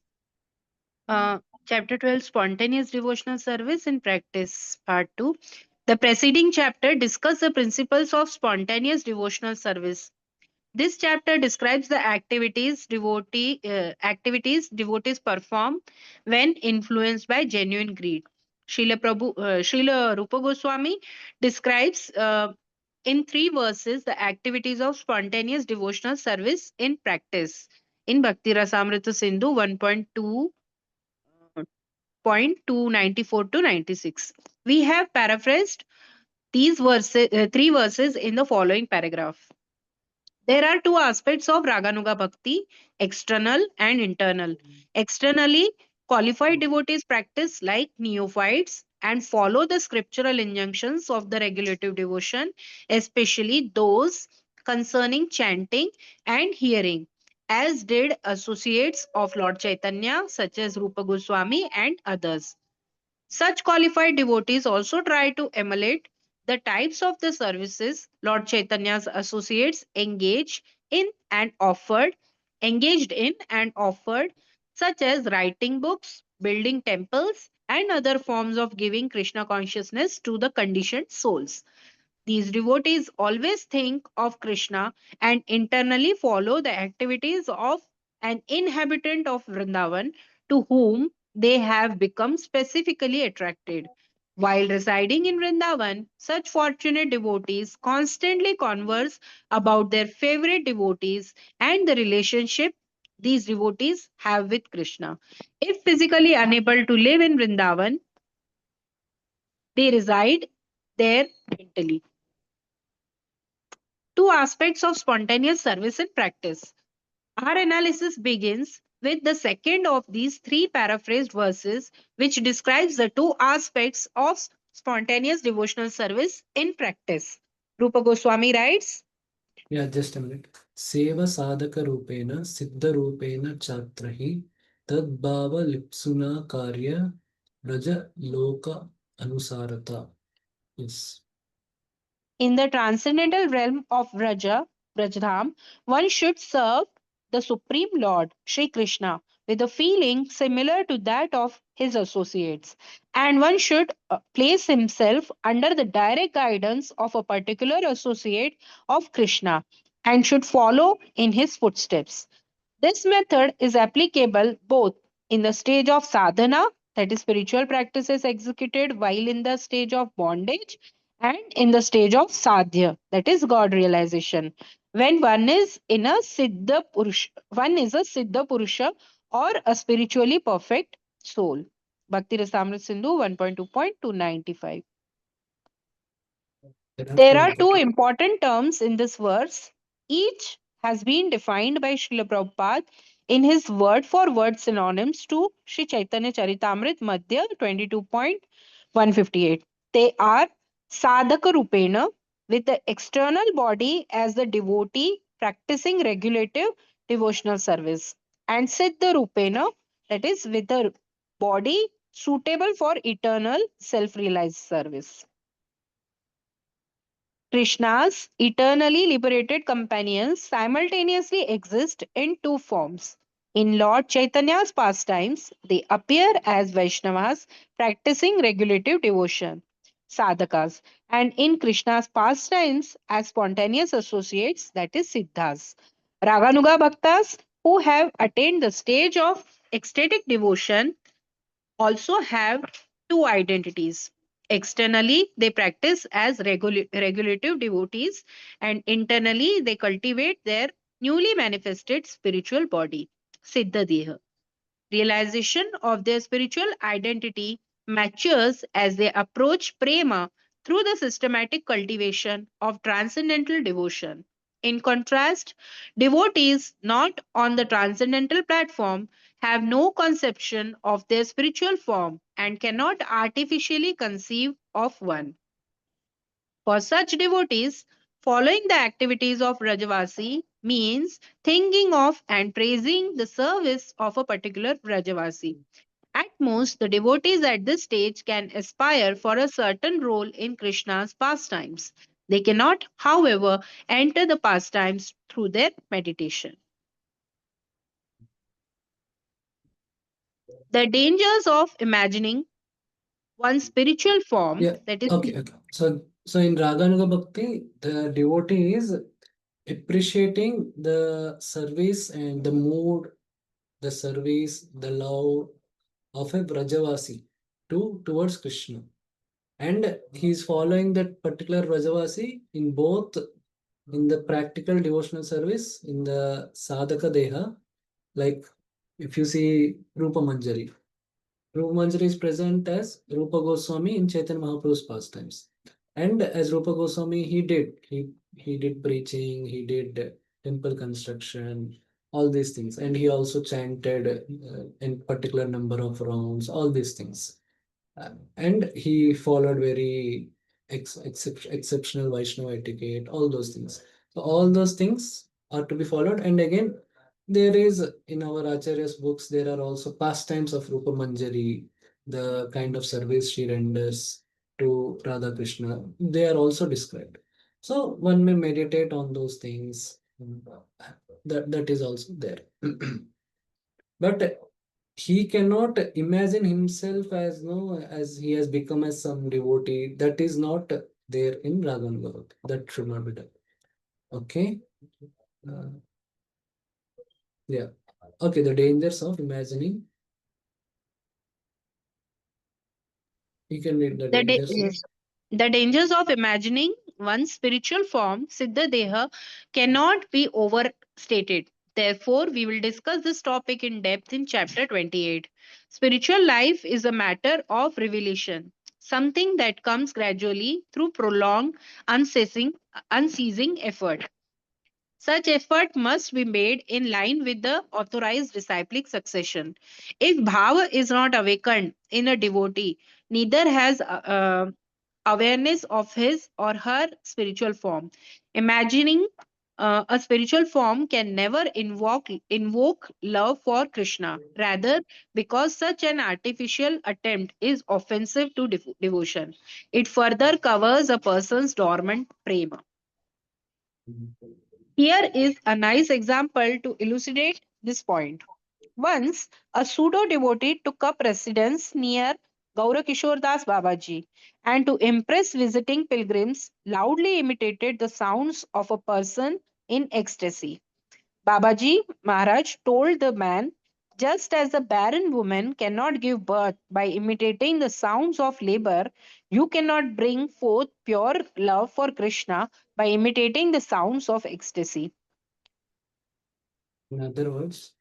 Chapter 12, Spontaneous Devotional Service in Practice, Part 2. The preceding chapter discussed the principles of spontaneous devotional service. This chapter describes the activities devotees perform when influenced by genuine greed. Srila Rupa Goswami describes in three verses the activities of spontaneous devotional service in practice in Bhakti Rasamrita Sindhu 1.2.294 to 96. We have paraphrased these three verses in the following paragraph. There are two aspects of Raganuga Bhakti, external and internal. Externally, qualified devotees practice like neophytes and follow the scriptural injunctions of the regulative devotion, especially those concerning chanting and hearing, as did associates of Lord Chaitanya, such as Rupa Goswami and others. Such qualified devotees also try to emulate the types of the services Lord Chaitanya's associates engaged in and offered, such as writing books, building temples, and other forms of giving Krishna consciousness to the conditioned souls. These devotees always think of Krishna and internally follow the activities of an inhabitant of Vrindavan to whom they have become specifically attracted. While residing in Vrindavan, such fortunate devotees constantly converse about their favorite devotees and the relationship these devotees have with Krishna. If physically unable to live in Vrindavan, they reside there mentally. Two aspects of spontaneous service in practice. Our analysis begins with the second of these three paraphrased verses, which describes the two aspects of spontaneous devotional service in practice. Rupa Goswami writes, Yeah, just a minute. Seva sadhaka rupena siddha rupena chatrahi tad bhava lipsuna karya raja loka anusarata. Yes. in the transcendental realm of Brajadham, one should serve the Supreme Lord, Sri Krishna, with a feeling similar to that of his associates. And one should place himself under the direct guidance of a particular associate of Krishna and should follow in his footsteps. This method is applicable both in the stage of sadhana, that is, spiritual practices executed while in the stage of bondage, and in the stage of sadhya, that is, God realization. When one is a Siddha Purusha or a spiritually perfect soul. Bhakti Rasamrita Sindhu 1.2.295. There are There two are two important. important terms in this verse. Each has been defined by Srila Prabhupada in his word for word synonyms to Sri Chaitanya Charitamrit Madhya 22.158. They are Sadhaka Rupena, with the external body as the devotee practicing regulative devotional service, and Siddha Rupena, that is, with the body suitable for eternal self realized service. Krishna's eternally liberated companions simultaneously exist in two forms. In Lord Chaitanya's pastimes, they appear as Vaishnavas practicing regulative devotion, sadhakas, and in Krishna's pastimes as spontaneous associates, that is Siddhas. Raganuga Bhaktas, who have attained the stage of ecstatic devotion, also have two identities. Externally, they practice as regulative devotees, and internally, they cultivate their newly manifested spiritual body, Siddha Deha. Realization of their spiritual identity matures as they approach prema through the systematic cultivation of transcendental devotion. In contrast, devotees not on the transcendental platform have no conception of their spiritual form and cannot artificially conceive of one. For such devotees, following the activities of Rajavasi means thinking of and praising the service of a particular Rajavasi. At most, the devotees at this stage can aspire for a certain role in Krishna's pastimes. They cannot, however, enter the pastimes through their meditation. The dangers of imagining one's spiritual form, Yeah. that is, Okay. Okay. So in Raganuga Bhakti, the devotee is appreciating the service and the mood, the service, the love of a Brajavasi towards Krishna. And he is following that particular Brajavasi in both in the practical devotional service, in the Sadhaka Deha, like if you see Rupa Manjari. Rupa Manjari is present as Rupa Goswami in Chaitanya Mahaprabhu's pastimes. And as Rupa Goswami, he did preaching, he did temple construction, all these things. And he also chanted in particular number of rounds, all these things. And he followed very exceptional Vaishnava etiquette, all those things. So all those things are to be followed. And again, there is in our Acharya's books, there are also pastimes of Rupa Manjari, the kind of service she renders to Radha Krishna. They are also described. So one may meditate on those things. That is also there. But he cannot imagine himself as no as he has become as some devotee. That is not there in Ragam. That should not be done. Okay. Uh, yeah. Okay. The dangers of imagining. You can read the dangers. Yes. The dangers of imagining one's spiritual form, Siddha Deha, cannot be overstated. Therefore, we will discuss this topic in depth in chapter 28. Spiritual life is a matter of revelation, something that comes gradually through prolonged, unceasing effort. Such effort must be made in line with the authorized disciplic succession. If bhava is not awakened in a devotee, neither has awareness of his or her spiritual form. Imagining a spiritual form can never invoke love for Krishna. Rather, because such an artificial attempt is offensive to devotion, it further covers a person's dormant prema. Here is a nice example to elucidate this point. Once, a pseudo devotee took up residence near Gaurakishore Das Babaji and to impress visiting pilgrims loudly imitated the sounds of a person in ecstasy. Babaji Maharaj told the man, just as a barren woman cannot give birth by imitating the sounds of labor, you cannot bring forth pure love for Krishna by imitating the sounds of ecstasy. In other words,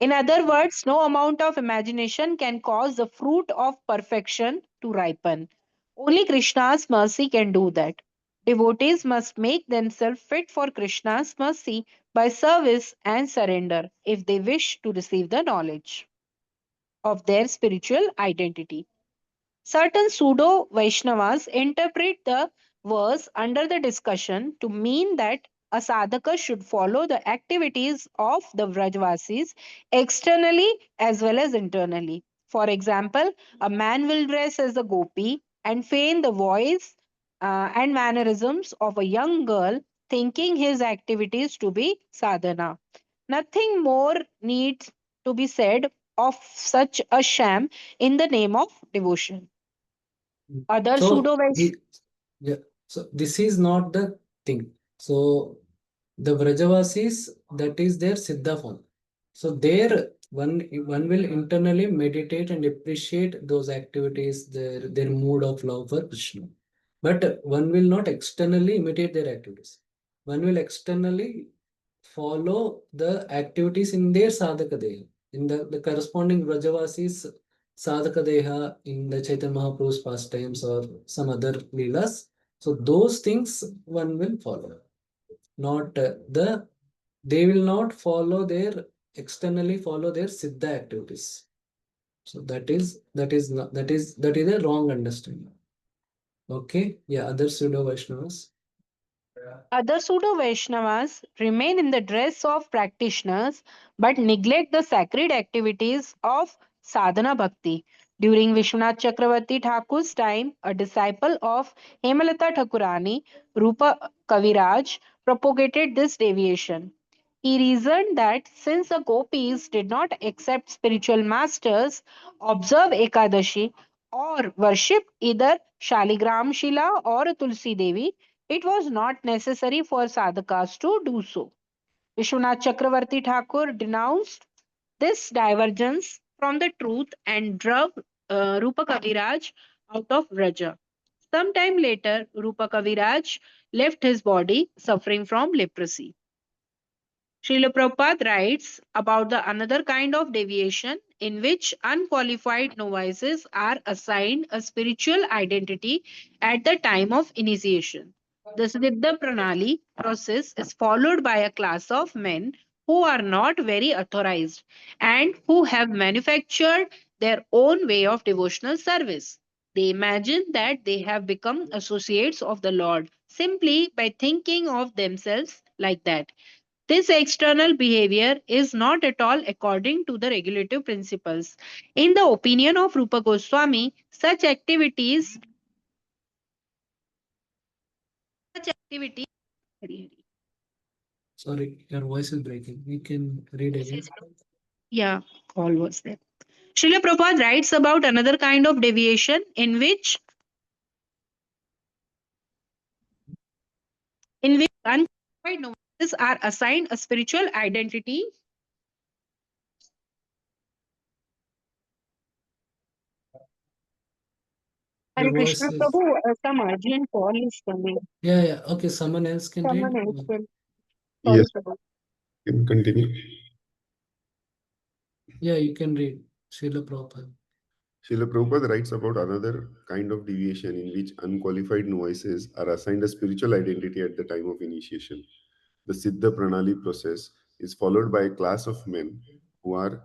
In other words, no amount of imagination can cause the fruit of perfection to ripen. Only Krishna's mercy can do that. Devotees must make themselves fit for Krishna's mercy by service and surrender if they wish to receive the knowledge of their spiritual identity. Certain pseudo Vaishnavas interpret the verse under the discussion to mean that a sadhaka should follow the activities of the Vrajvasis externally as well as internally. For example, a man will dress as a gopi and feign the voice and mannerisms of a young girl, thinking his activities to be sadhana. Nothing more needs to be said of such a sham in the name of devotion. Other so pseudo he yeah. So this is not the thing. So the Vrajavasis, that is their Siddha form. So there one will internally meditate and appreciate those activities, their mood of love for Krishna. But one will not externally imitate their activities. One will externally follow the activities in their sadhaka deha, in the corresponding Vrajavasis sadhaka deha in the Chaitanya Mahaprabhu's pastimes or some other leelas. So those things one will follow, not the they will not follow their externally follow their siddha activities. So that is a wrong understanding. Okay, yeah, other pseudo Vaishnavas. Other pseudo Vaishnavas remain in the dress of practitioners but neglect the sacred activities of sadhana bhakti. During Vishwanath Chakravarti Thakur's time, a disciple of Hemalata Thakurani, Rupa Kaviraj, propagated this deviation. He reasoned that since the gopis did not accept spiritual masters, observe Ekadashi, or worship either Shaligram Shila or Tulsi Devi, it was not necessary for sadhakas to do so. Vishwanath Chakravarti Thakur denounced this divergence from the truth and drove Rupa Kaviraj out of Vraja. Sometime later, Rupa Kaviraj left his body suffering from leprosy. Srila Prabhupada writes about the another kind of deviation in which unqualified novices are assigned a spiritual identity at the time of initiation. The Siddha Pranali process is followed by a class of men who are not very authorized and who have manufactured their own way of devotional service. They imagine that they have become associates of the Lord simply by thinking of themselves like that. This external behavior is not at all according to the regulative principles. In the opinion of Rupa Goswami, such activities Hari, Hari. Sorry, your voice is breaking. You can read Yes, again. yes. Yeah, call was there. Srila Prabhupada writes about another kind of deviation in which unqualified novices are assigned a spiritual identity. Your Hare voice Krishna is. Prabhu, some urgent call is coming. Yeah, yeah. Okay, someone else can Someone read. else will. Yes, Sorry, Prabhu. you can continue. Yeah, you can read. Srila Prabhupada. Srila Prabhupada writes about another kind of deviation in which unqualified novices are assigned a spiritual identity at the time of initiation. The Siddha Pranali process is followed by a class of men who are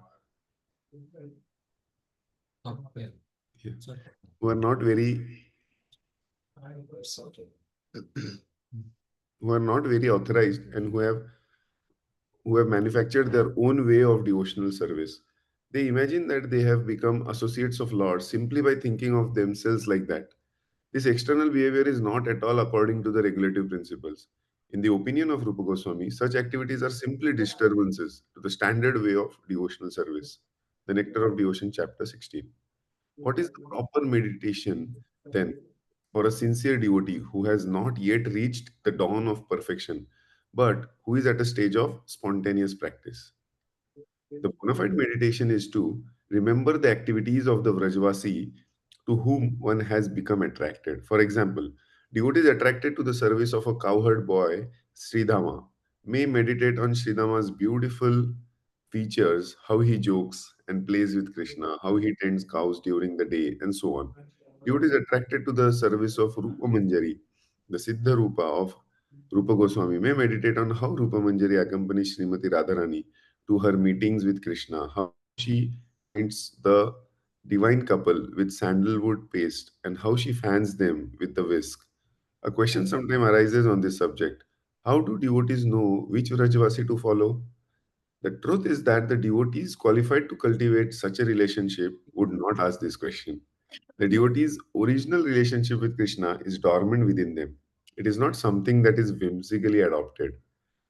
Oh, yeah. yeah, Sorry. who are not very Sorry. who are not very authorized and who have manufactured their own way of devotional service. They imagine that they have become associates of Lord simply by thinking of themselves like that. This external behavior is not at all according to the regulative principles. In the opinion of Rupa Goswami, such activities are simply disturbances to the standard way of devotional service. The Nectar of Devotion, chapter 16. What is the proper meditation then for a sincere devotee who has not yet reached the dawn of perfection, but who is at a stage of spontaneous practice? The bona fide meditation is to remember the activities of the Vrajvasi to whom one has become attracted. For example, devotees attracted to the service of a cowherd boy, Sridhama, may meditate on Sridhama's beautiful features, how he jokes and plays with Krishna, how he tends cows during the day, and so on. Devotees attracted to the service of Rupa Manjari, the Siddha Rupa of Rupa Goswami, may meditate on how Rupa Manjari accompanies Srimati Radharani to her meetings with Krishna, how she anoints the divine couple with sandalwood paste, and how she fans them with the whisk. A question sometimes arises on this subject. How do devotees know which Vrajvasi to follow? The truth is that the devotees qualified to cultivate such a relationship would not ask this question. The devotee's original relationship with Krishna is dormant within them. It is not something that is whimsically adopted.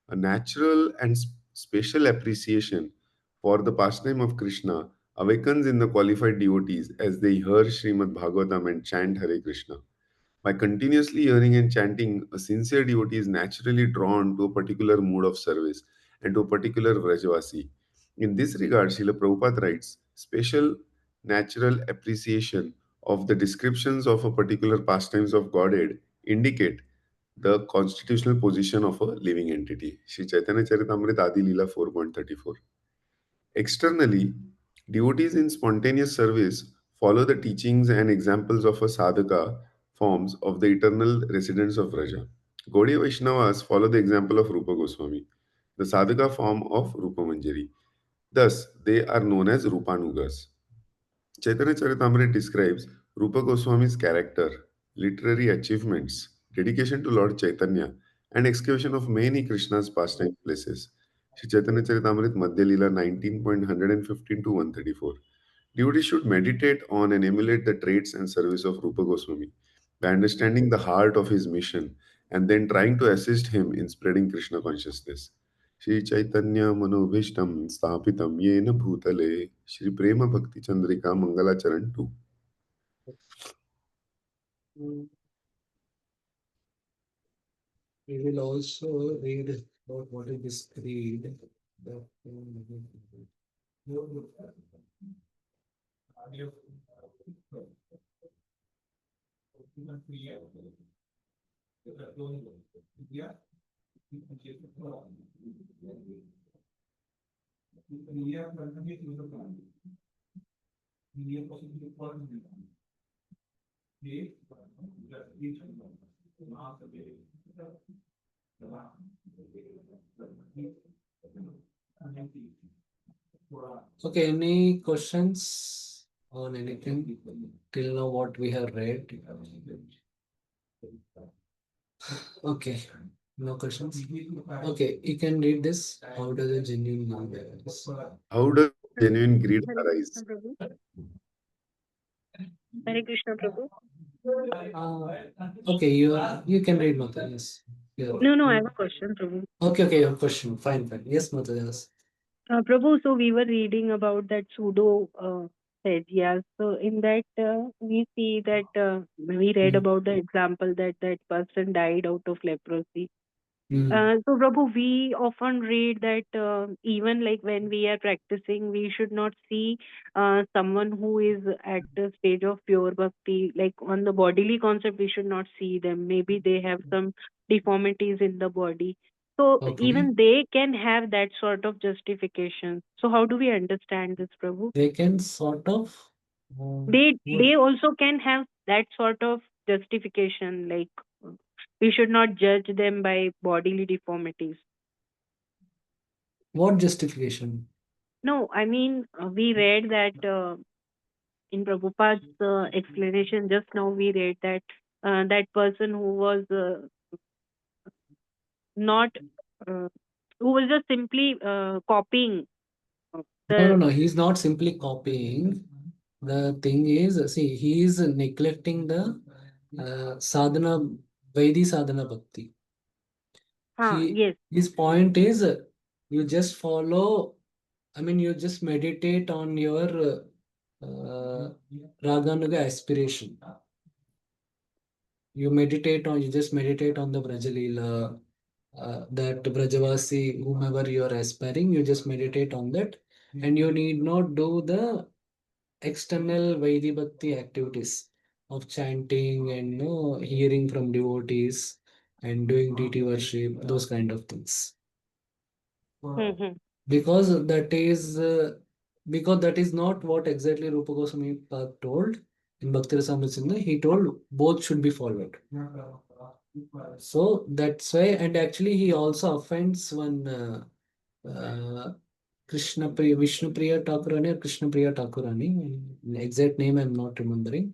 A natural and special appreciation for the pastime of Krishna awakens in the qualified devotees as they hear Srimad Bhagavatam and chant Hare Krishna. By continuously hearing and chanting, a sincere devotee is naturally drawn to a particular mood of service and to a particular Vrajavasi. In this regard, Srila Prabhupada writes, special natural appreciation of the descriptions of a particular pastimes of Godhead indicate the constitutional position of a living entity. Sri Chaitanya Charitamrita Adi Leela 4.34. Externally, devotees in spontaneous service follow the teachings and examples of a sadhaka forms of the eternal residents of Vraja. Gaudiya Vaishnavas follow the example of Rupa Goswami, the sadhaka form of Rupa Manjari. Thus, they are known as Rupanugas. Chaitanya Charitamrita describes Rupa Goswami's character, literary achievements, dedication to Lord Chaitanya, and excavation of many Krishna's pastime places. Sri Chaitanya Charitamrita Madhya Leela 19.115 to 134. Devotees should meditate on and emulate the traits and service of Rupa Goswami by understanding the heart of his mission and then trying to assist him in spreading Krishna consciousness. Shri Chaitanya Manobhishtam Sthapitam Yena Bhutale Shri Prema Bhakti Chandrika Mangalacharan 2. We will also read about what is this creed. That, okay, any questions on anything till now what we have read? Okay, no questions. Okay, you can read this. How does a genuine mind arise? How does genuine greed Hare arise? Krishna Prabhu. Hare Krishna Prabhu. Okay, you can read Mata. Yes. Yeah. No, no, I have a question, Prabhu. Okay, your question. Fine, fine. Yes, Mata. Yes. Prabhu, so we were reading about that pseudo yeah. So in that we see that we read Mm. about the example that that person died out of leprosy. Mm. So, Prabhu, we often read that even like when we are practicing, we should not see someone who is at the stage of pure bhakti, like on the bodily concept, we should not see them. Maybe they have some deformities in the body. So, Okay. even they can have that sort of justification. So, how do we understand this, Prabhu? They can sort of. They What, also can have that sort of justification, like we should not judge them by bodily deformities. what justification? No, I mean, we read that in Prabhupada's explanation just now, we read that that person who was not, uh, who was just simply copying No, no, the. no. He's not simply copying. The thing is, see, he is neglecting the sadhana, Vaidi sadhana bhakti. Yes. His point is, you just follow. I mean, you just meditate on your raganuga aspiration. You just meditate on the Brajalila, that Brajavasi, whomever you are aspiring, you just meditate on that, and you need not do the external Vaidhi Bhakti activities of chanting and hearing from devotees and doing deity worship, those kind of things. Mm-hmm. Because that is not what exactly Rupa Goswami told in Bhakti Rasamrita. He told both should be followed. So that's why, and actually he also offends one Krishna Priya, Vishnu Priya Thakurani or Krishna Priya Thakurani. Exact name I'm not remembering.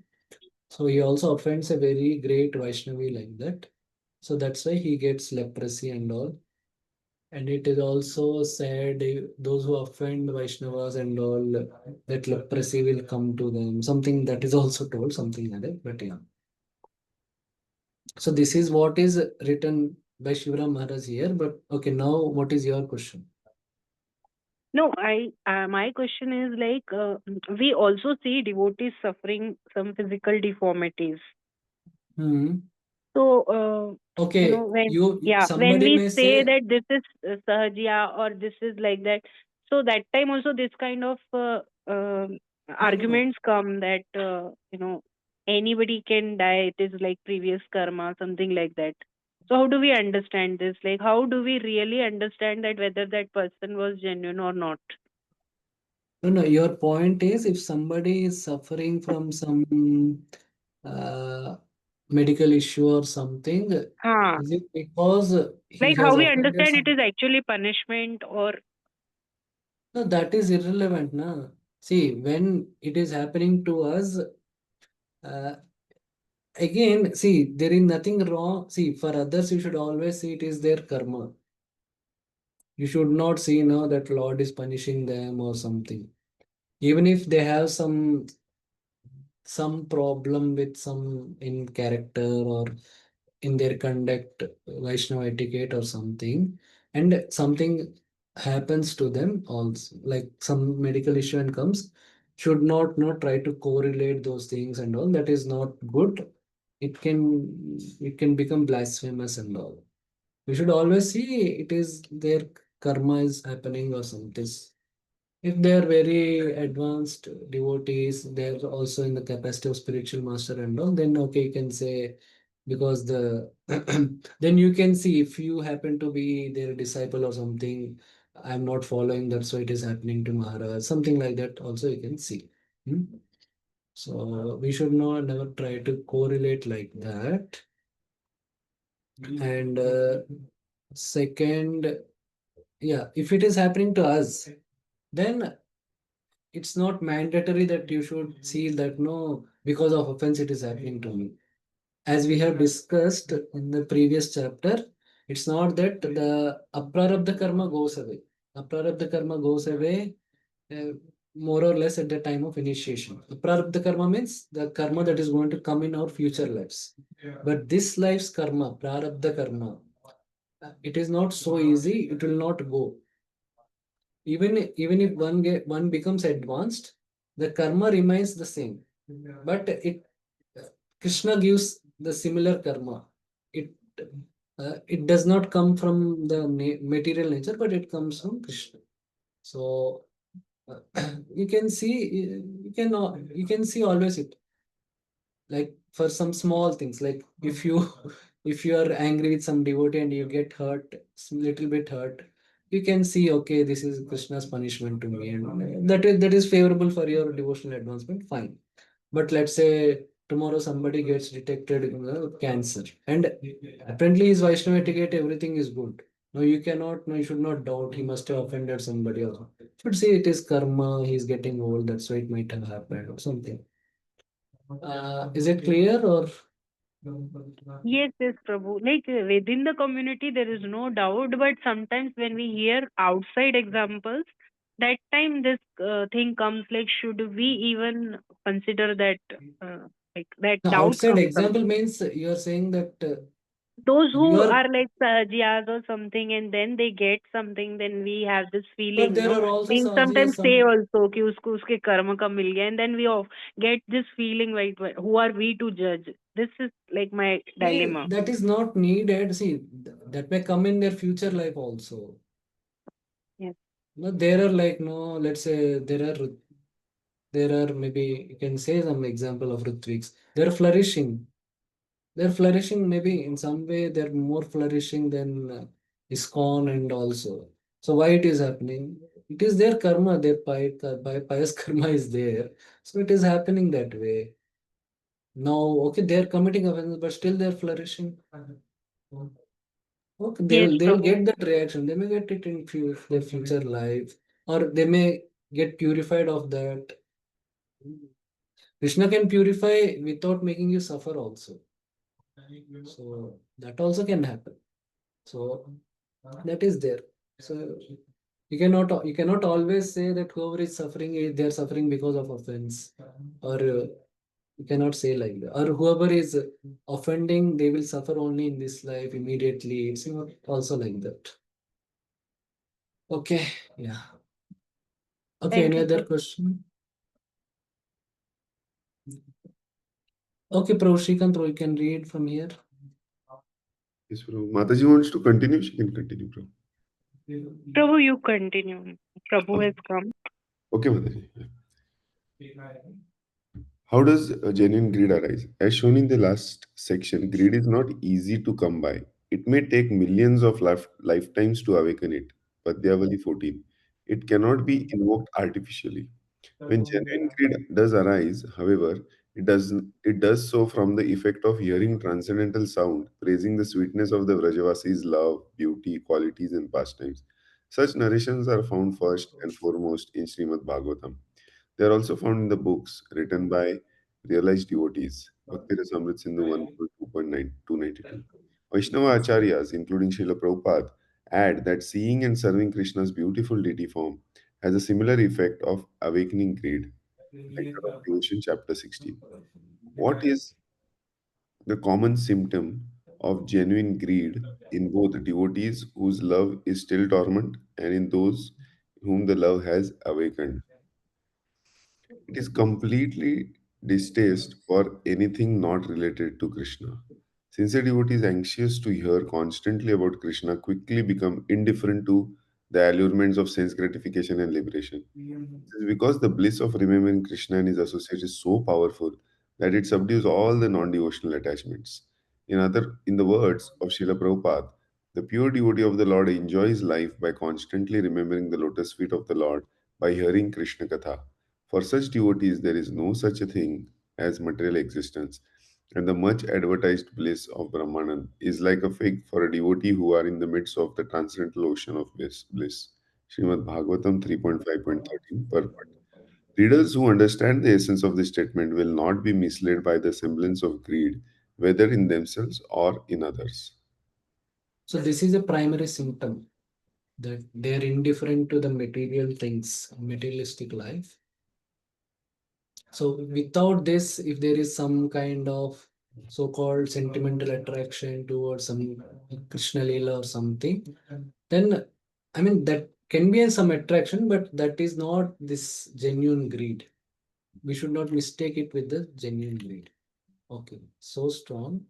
So he also offends a very great Vaishnavi like that. So that's why he gets leprosy and all. And it is also said those who offend Vaishnavas and all, that leprosy will come to them. Something that is also told, something like that. But yeah. So this is what is written by Shivaram Maharaj here. But okay, now what is your question? No, I my question is like we also see devotees suffering some physical deformities. Hmm. So, Okay, when, you yeah, when somebody we may say say that this is sahajya or this is like that, so that time also this kind of arguments come that, anybody can die. It is like previous karma, something like that. So how do we understand this? Like, how do we really understand that whether that person was genuine or not? no, no. Your point is if somebody is suffering from some uh, medical issue or something, Huh. is it because he Like has how we offended understand it some? is actually punishment or. No, that is irrelevant, na. See, when it is happening to us, uh, again, see, there is nothing wrong. See, for others, you should always see it is their karma. You should not see now that Lord is punishing them or something. Even if they have some problem with some in character or in their conduct, Vaishnava etiquette or something, and something happens to them also, like some medical issue and comes, should not try to correlate those things and all. That is not good. It can become blasphemous and all. We should always see it is their karma is happening or something. If they are very advanced devotees, they're also in the capacity of spiritual master and all, then okay, you can say because the then you can see if you happen to be their disciple or something, I'm not following that, so it is happening to Maharaj, something like that also you can see. Hmm? So we should not never try to correlate like that. And second, yeah, if it is happening to us, then it's not mandatory that you should see that no, because of offense it is happening to me. As we have discussed in the previous chapter, it's not that the aprarabdha karma goes away. Aprarabdha karma goes away uh, more or less at the time of initiation. Aprarabdha karma means the karma that is going to come in our future lives. But this life's karma, prarabdha karma, it is not so easy. It will not go. Even if one becomes advanced, the karma remains the same. But it Krishna gives the similar karma. It does not come from the material nature, but it comes from Krishna. So uh, you can see you can see always it, like for some small things, like if you if you are angry with some devotee and you get hurt, little bit hurt, you can see okay, this is Krishna's punishment to me, and that is favorable for your devotional advancement, fine. But let's say tomorrow somebody gets detected cancer, and apparently his Vaishnava etiquette, everything is good. No, you cannot, no, you should not doubt he must have offended somebody else. You should say it is karma, he's getting old, that's why it might have happened or something. Is it clear or? Yes, yes, Prabhu. Like within the community, there is no doubt, but sometimes when we hear outside examples, that time this thing comes like, should we even consider that, like that The doubt outside comes example sometimes. means you are saying that Those you who are, are like Sahajias or something, and then they get something, then we have this but feeling, there are no? also We Sahajiya sometimes say some, also कि उसको उसके कर्म का मिल गया, and then we all get this feeling like, who are we to judge? This is like my dilemma. that is not needed. See, that may come in their future life also. Yes. No, there are like no, let's say there are maybe you can say some example of Ritviks. They're flourishing. They're flourishing maybe in some way. They're more flourishing than ISKCON and also. So why it is happening? It is their karma. Their pious karma is there. So it is happening that way. Now, okay, they're committing offenses, but still they're flourishing. Okay, they Yes, will they will Prabhu. get that reaction. They may get it in their future life, or they may get purified of that. Krishna can purify without making you suffer also. So that also can happen. So that is there. So you cannot always say that whoever is suffering, they are suffering because of offense, or you cannot say like that. Or whoever is offending, they will suffer only in this life immediately. It's not also like that. Okay, yeah. Okay, Thank any you, other Prabhu. question? Okay, Prabhu Shrikant, you can read from here. Yes, bro. Mataji wants to continue. She can continue, bro. Prabhu, you continue. Prabhu Okay, has come. okay, Mataji. How does a genuine greed arise? As shown in the last section, greed is not easy to come by. It may take millions of lifetimes to awaken it. Padyavali 14. It cannot be invoked artificially. When genuine greed does arise, however, it does so from the effect of hearing transcendental sound, praising the sweetness of the Vrajavasi's love, beauty, qualities, and pastimes. Such narrations are found first and foremost in Srimad Bhagavatam. They are also found in the books written by realized devotees, Bhakti Rasamrit Sindhu 1.2.9 Vaishnava Acharyas, including Srila Prabhupada, add that seeing and serving Krishna's beautiful deity form has a similar effect of awakening greed. Nectar of Devotion, Chapter 16. What is the common symptom of genuine greed in both devotees whose love is still dormant and in those whom the love has awakened? It is completely distaste for anything not related to Krishna. Sincere devotees anxious to hear constantly about Krishna quickly become indifferent to the allurements of sense gratification and liberation. This is because the bliss of remembering Krishna and his associates is so powerful that it subdues all the non-devotional attachments. In the words of Srila Prabhupada, the pure devotee of the Lord enjoys life by constantly remembering the lotus feet of the Lord by hearing Krishna Katha. For such devotees, there is no such a thing as material existence, and the much advertised bliss of Brahmanan is like a fig for a devotee who are in the midst of the transcendental ocean of bliss. Srimad Bhagavatam 3.5.13 purport. Readers who understand the essence of this statement will not be misled by the semblance of greed, whether in themselves or in others. So this is a primary symptom that they are indifferent to the material things, materialistic life. So without this, if there is some kind of so-called sentimental attraction towards some Krishna Leela or something, then I mean that can be some attraction, but that is not this genuine greed. We should not mistake it with the genuine greed. Okay, so strong.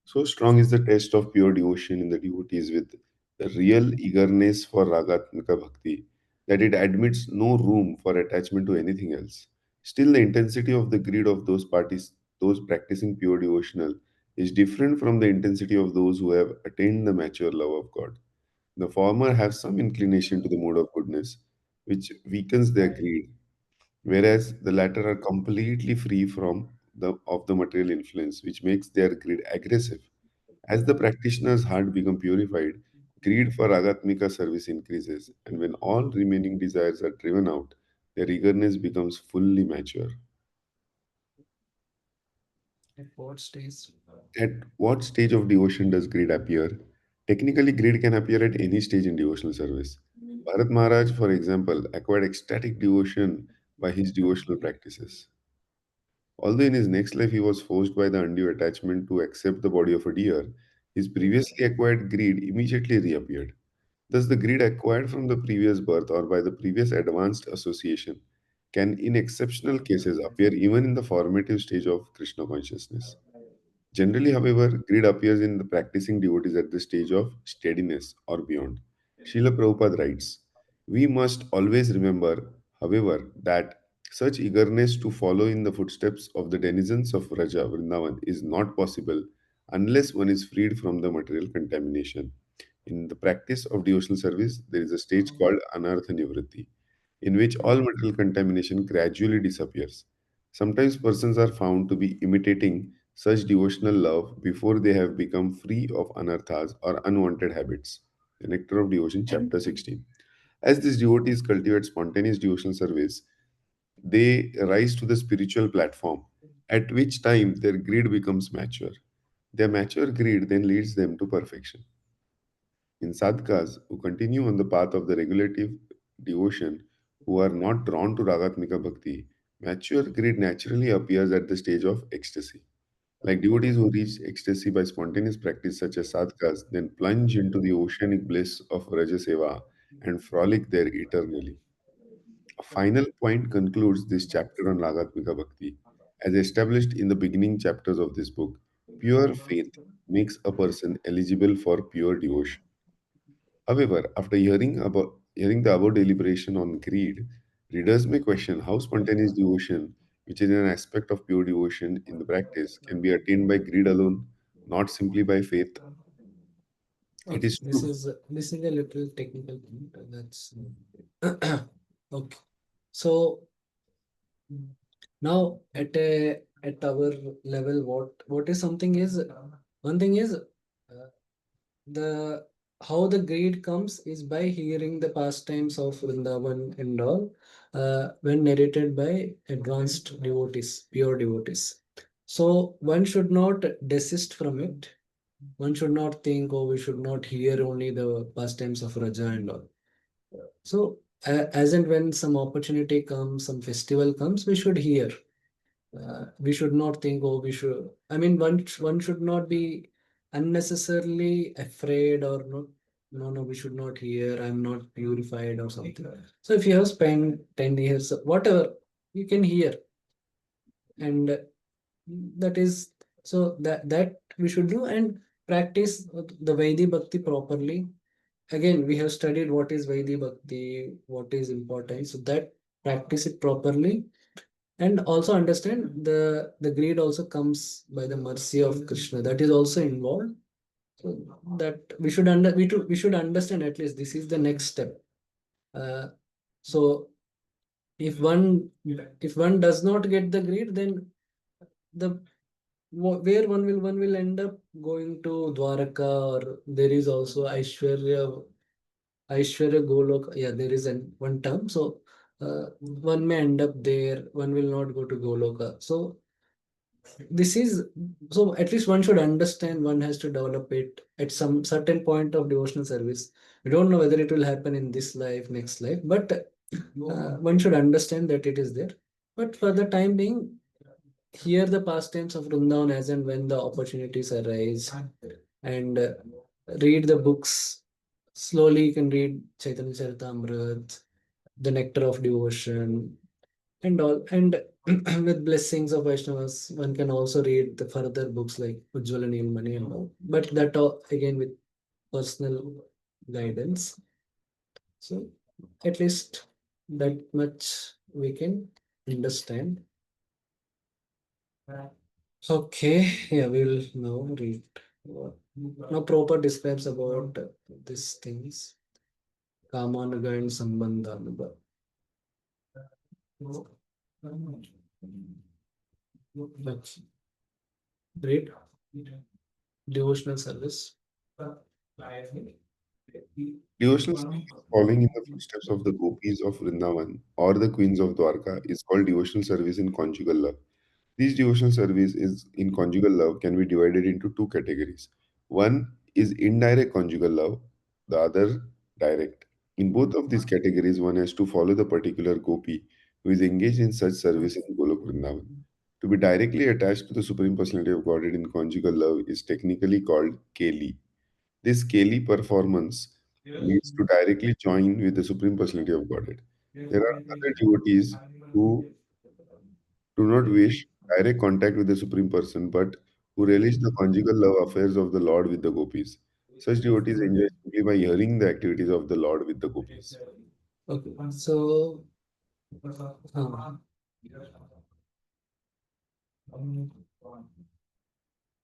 So strong is the test of pure devotion in the devotees with a real eagerness for Ragatmika Bhakti that it admits no room for attachment to anything else. Still, the intensity of the greed of those practicing pure devotional, is different from the intensity of those who have attained the mature love of God. The former have some inclination to the mode of goodness, which weakens their greed, whereas the latter are completely free from the material influence, which makes their greed aggressive. As the practitioner's heart becomes purified, greed for Agatmika service increases, and when all remaining desires are driven out, their eagerness becomes fully mature. At what stage? At what stage of devotion does greed appear? Technically, greed can appear at any stage in devotional service. Bharat Maharaj, for example, acquired ecstatic devotion by his devotional practices. Although in his next life he was forced by the undue attachment to accept the body of a deer, his previously acquired greed immediately reappeared. Thus, the greed acquired from the previous birth or by the previous advanced association can, in exceptional cases, appear even in the formative stage of Krishna consciousness. Generally, however, greed appears in the practicing devotees at the stage of steadiness or beyond. Srila Prabhupada writes, we must always remember, however, that such eagerness to follow in the footsteps of the denizens of Raja Vrindavan is not possible unless one is freed from the material contamination. In the practice of devotional service, there is a stage called Anartha Nivritti, in which all material contamination gradually disappears. Sometimes persons are found to be imitating such devotional love before they have become free of anarthas or unwanted habits. The Nectar of Devotion, chapter 16. As these devotees cultivate spontaneous devotional service, they rise to the spiritual platform, at which time their greed becomes mature. Their mature greed then leads them to perfection. In sadhakas who continue on the path of the regulative devotion, who are not drawn to ragatmika bhakti, mature greed naturally appears at the stage of ecstasy. Like devotees who reach ecstasy by spontaneous practice such as sadhakas, then plunge into the oceanic bliss of Rajaseva and frolic there eternally. A final point concludes this chapter on Ragatmika Bhakti. As established in the beginning chapters of this book, pure faith makes a person eligible for pure devotion. However, after hearing the above deliberation on greed, readers may question how spontaneous devotion, which is an aspect of pure devotion in the practice, can be attained by greed alone, not simply by faith. It Okay, is true. this is a little technical point. That's okay. So now at our level, what is something is one thing is the how the greed comes is by hearing the pastimes of Vrindavan and all when narrated by advanced devotees, pure devotees. So one should not desist from it. One should not think, oh, we should not hear only the pastimes of Raja and all. So as and when some opportunity comes, some festival comes, we should hear. We should not think, oh, we should. I mean, one should not be unnecessarily afraid or not. No, no, we should not hear. I'm not purified or something. So if you have spent 10 years, whatever, you can hear, and that is so that we should do, and practice the Vaidhi Bhakti properly. Again, we have studied what is Vaidhi Bhakti, what is important, so that practice it properly, and also understand the greed also comes by the mercy of Krishna. That is also involved. So that we should understand, at least this is the next step. So if one does not get the greed, then the where one will end up going to Dwaraka, or there is also Aishwarya Golok. Yeah, there is one term. So one may end up there. One will not go to Goloka. So this is, so at least one should understand. One has to develop it at some certain point of devotional service. We don't know whether it will happen in this life, next life, but one should understand that it is there. But for the time being, hear the pastimes of Vrindavan as and when the opportunities arise, and read the books. Slowly, you can read Chaitanya Charitamrita, The Nectar of Devotion, and all. And with blessings of Vaishnavas, one can also read the further books like Ujjwala Neelmani and all. But that all, again, with personal guidance. So at least that much we can understand. Okay, yeah, we'll now read. Now proper describes about these things. Kamanuga and Sambandhanuga. Let's read devotional service. Devotional service following in the footsteps of the gopis of Vrindavan or the queens of Dwarka is called devotional service in conjugal love. This devotional service is in conjugal love can be divided into two categories. One is indirect conjugal love, the other direct. In both of these categories, one has to follow the particular gopi who is engaged in such service in Golok Vrindavan. To be directly attached to the Supreme Personality of Godhead in conjugal love is technically called Keli. This Keli performance means to directly join with the Supreme Personality of Godhead. There are other devotees who do not wish direct contact with the Supreme Person, but who relish the conjugal love affairs of the Lord with the gopis. Such devotees enjoy simply by hearing the activities of the Lord with the gopis. Okay, so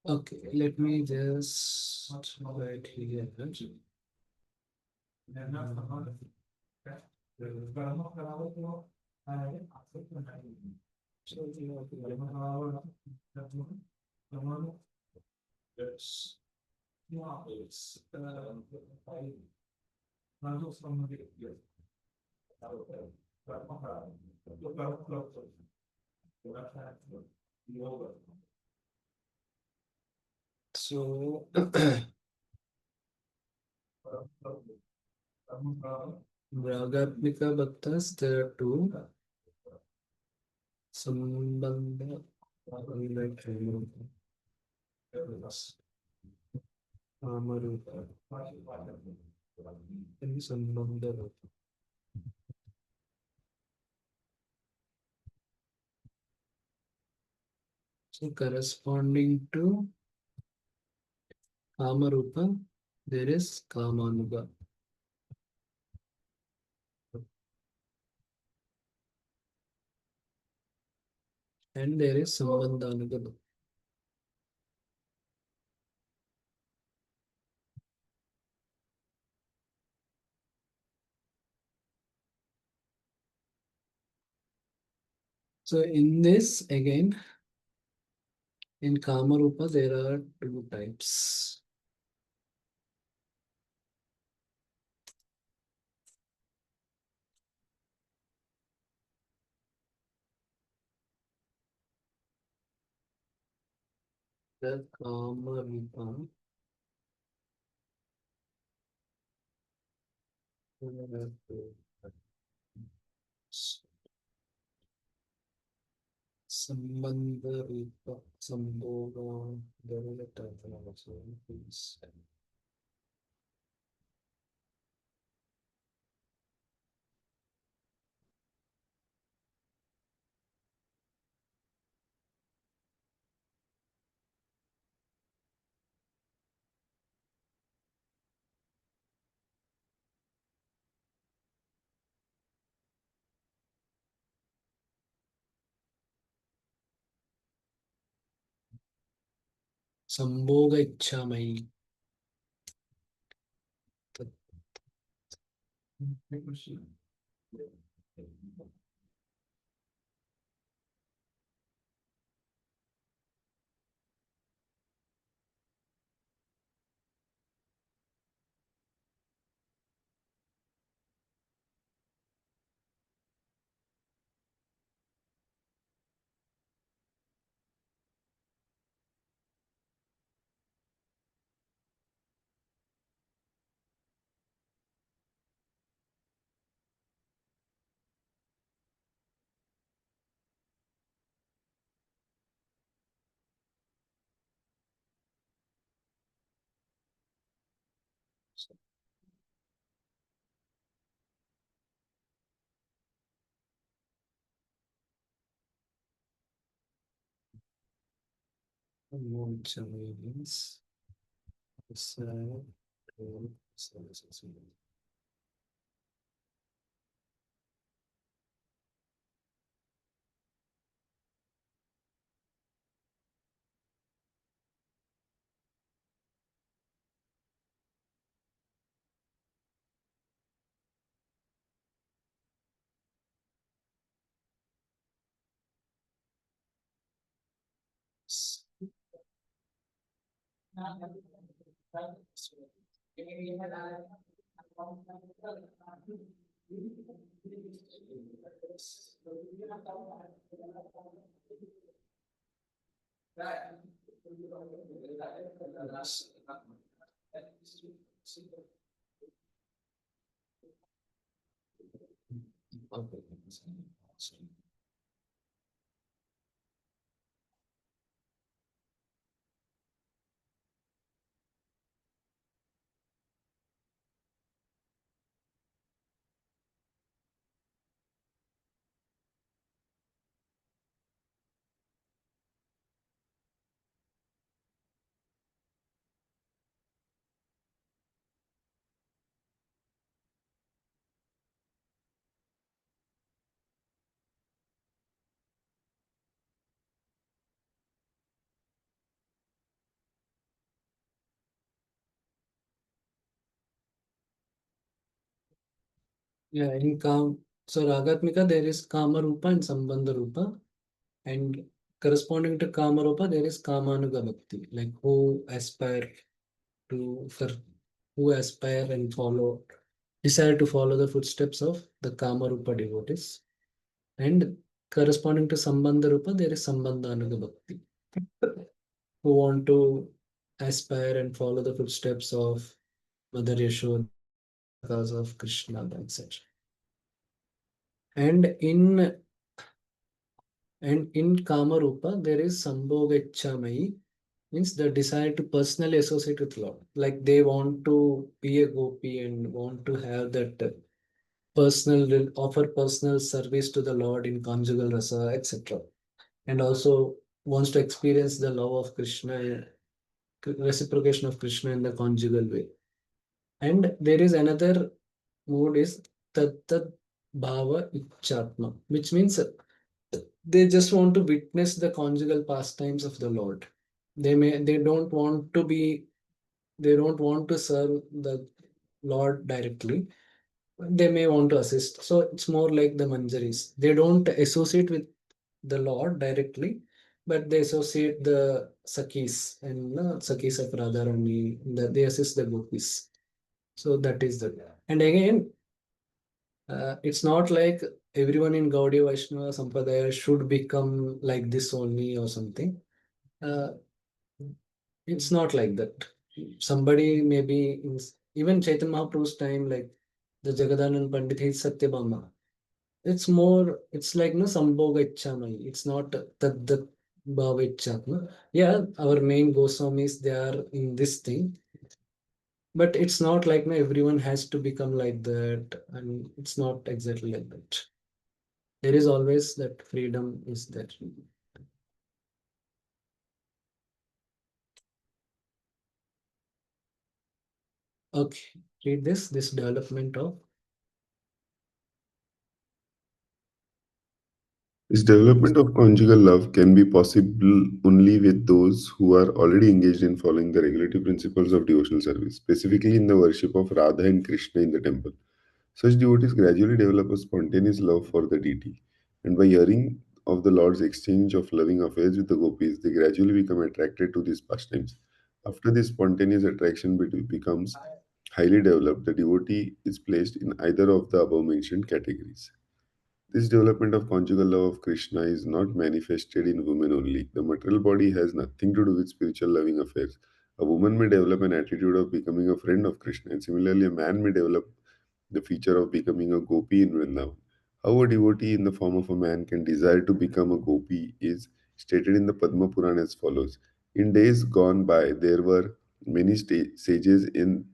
okay, let me just write here. Yes. So Ragatmika Bhaktas, there are two. Sambandha, like Amarupa, and Sambandha. So corresponding to Kamarupa, there is Kamanuga, and there is Sambandhanuga. So in this, again, in Kamarupa, there are two types. The Kamarupa, there are two types. Sambandha Rupa, Sambhoga, there is a title also. Please. Sambhoga Icchamayi. Sambhoga Icchamayi means desire to services. Okay. Yeah, in so Ragatmika, there is Kama Rupa and Sambandha Rupa, and corresponding to Kama Rupa, there is Kamanuga Bhakti, like for who aspire and desire to follow the footsteps of the Kama Rupa devotees. And corresponding to Sambandha Rupa, there is Sambandhanuga Bhakti, who want to aspire and follow the footsteps of Mother Yashoda, cause of Krishna, etc. And in Kama Rupa, there is Sambhoga Ichchamayi, means the desire to personally associate with Lord. Like they want to be a gopi and want to have that offer personal service to the Lord in conjugal rasa, etc. And also wants to experience the love of Krishna, reciprocation of Krishna in the conjugal way. And there is another mode is Tat Bhava Icchatma, which means they just want to witness the conjugal pastimes of the Lord. They don't want to serve the Lord directly. They may want to assist. So it's more like the Manjaris. They don't associate with the Lord directly, but they associate the Sakis and Sakis of Radharani. They assist the gopis. So that is the. And again, it's not like everyone in Gaudiya Vaishnava Sampradaya should become like this only or something. Uh, it's not like that. Somebody maybe even Chaitanya Mahaprabhu's time, like the Jagadanand Pandit, he's Satyabhama. It's like no Sambhoga Icchamai. It's not Tad Bhava Icchatma. Yeah, our main Goswamis, they are in this thing. But it's not like no, everyone has to become like that. And it's not exactly like that. There is always that freedom is there. Okay, read this development of. This development of conjugal love can be possible only with those who are already engaged in following the regulative principles of devotional service, specifically in the worship of Radha and Krishna in the temple. Such devotees gradually develop a spontaneous love for the deity, and by hearing of the Lord's exchange of loving affairs with the gopis, they gradually become attracted to these pastimes. After this spontaneous attraction becomes highly developed, the devotee is placed in either of the above mentioned categories. This development of conjugal love of Krishna is not manifested in women only. The material body has nothing to do with spiritual loving affairs. A woman may develop an attitude of becoming a friend of Krishna, and similarly, a man may develop the feature of becoming a gopi in Vrindavan. How a devotee in the form of a man can desire to become a gopi is stated in the Padma Purana as follows. In days gone by, there were many sages in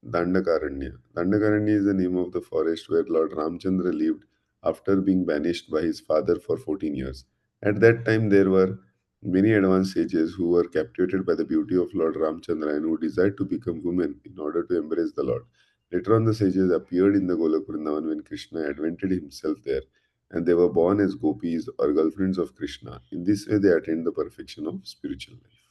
Dandakaranya. Dandakaranya is the name of the forest where Lord Ramchandra lived after being banished by his father for 14 years. At that time, there were many advanced sages who were captivated by the beauty of Lord Ramchandra and who desired to become women in order to embrace the Lord. Later on, the sages appeared in the Golok Vrindavan when Krishna advented himself there, and they were born as gopis or girlfriends of Krishna. In this way, they attained the perfection of spiritual life.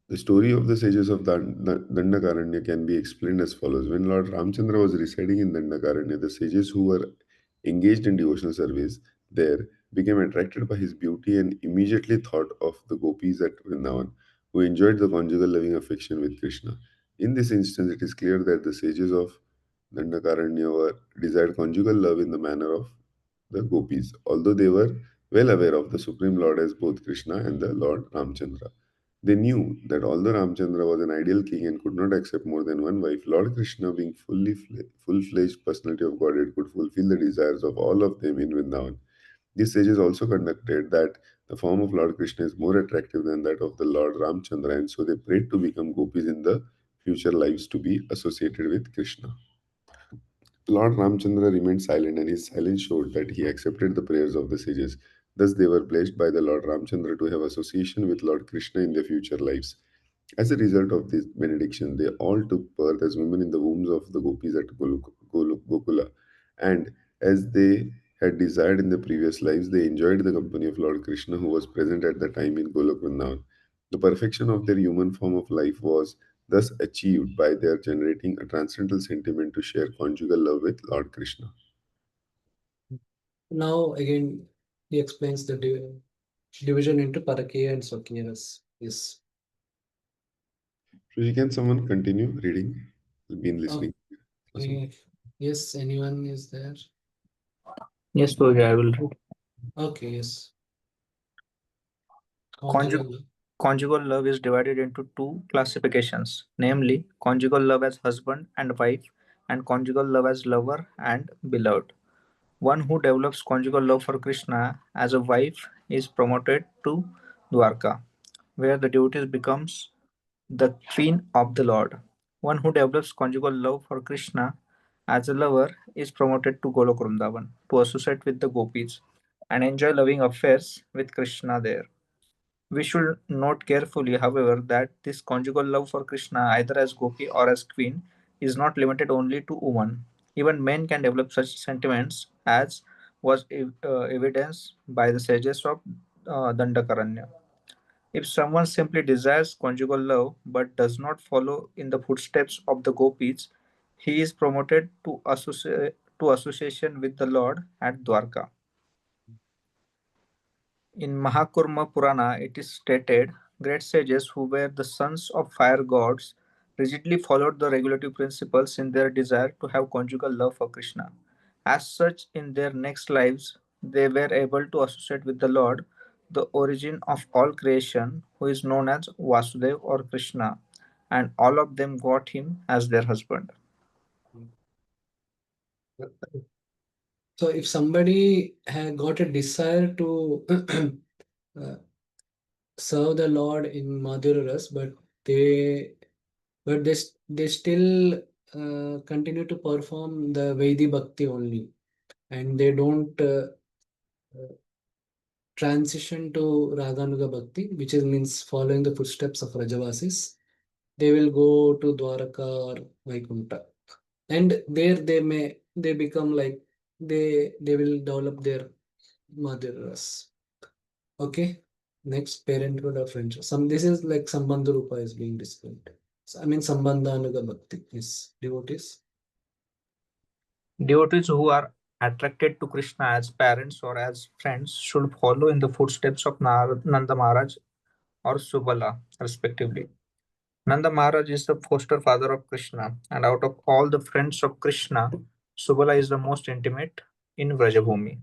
The story of the sages of Dandakaranya can be explained as follows. When Lord Ramchandra was residing in Dandakaranya, the sages who were engaged in devotional service there became attracted by his beauty and immediately thought of the gopis at Vrindavan, who enjoyed the conjugal loving affection with Krishna. In this instance, it is clear that the sages of Dandakaranya desired conjugal love in the manner of the gopis, although they were well aware of the Supreme Lord as both Krishna and the Lord Ramchandra. They knew that although Ramchandra was an ideal king and could not accept more than one wife, Lord Krishna, being full-fledged personality of Godhead, could fulfill the desires of all of them in Vrindavan. These sages also conducted that the form of Lord Krishna is more attractive than that of the Lord Ramchandra, and so they prayed to become gopis in the future lives to be associated with Krishna. Lord Ramchandra remained silent, and his silence showed that he accepted the prayers of the sages. Thus, they were blessed by the Lord Ramchandra to have association with Lord Krishna in their future lives. As a result of this benediction, they all took birth as women in the wombs of the gopis at Gokula. And as they had desired in the previous lives, they enjoyed the company of Lord Krishna, who was present at the time in Golok Vrindavan. The perfection of their human form of life was thus achieved by their generating a transcendental sentiment to share conjugal love with Lord Krishna. Now again, he explains the division into Parakeya and Swakiyas. Yes. So, can someone continue reading? I've been listening. Okay. Yes, anyone is there? Yes, Pooja, I will read. Okay, yes. Conjugal, Conjugal. conjugal love is divided into two classifications, namely conjugal love as husband and wife, and conjugal love as lover and beloved. One who develops conjugal love for Krishna as a wife is promoted to Dwarka, where the devotee becomes the queen of the Lord. One who develops conjugal love for Krishna as a lover is promoted to Golok Vrindavan to associate with the gopis and enjoy loving affairs with Krishna there. We should note carefully, however, that this conjugal love for Krishna, either as gopi or as queen, is not limited only to women. Even men can develop such sentiments, as was evidenced by the sages of Dandakaranya. If someone simply desires conjugal love but does not follow in the footsteps of the gopis, he is promoted to association with the Lord at Dwarka. In Mahakurma Purana, it is stated, great sages who were the sons of fire gods rigidly followed the regulative principles in their desire to have conjugal love for Krishna. As such, in their next lives, they were able to associate with the Lord, the origin of all creation, who is known as Vasudev or Krishna, and all of them got him as their husband. So if somebody had got a desire to uh, serve the Lord in Madhura Ras, they they still continue to perform the Vaidi Bhakti only, and they don't uh, transition to Raganuga Bhakti, which is means following the footsteps of Rajavasis. They will go to Dwaraka or Vaikunta, and there they become like they will develop their madhuras. Okay. Next, parenthood of friendship. This is like Sambandha Rupa is being described. So, I mean Sambandha Anuga Bhakti is devotees. Devotees who are attracted to Krishna as parents or as friends should follow in the footsteps of Nanda Maharaj or Subala, respectively. Nanda Maharaj is the foster father of Krishna, and out of all the friends of Krishna, Subala is the most intimate in Vrajabhumi.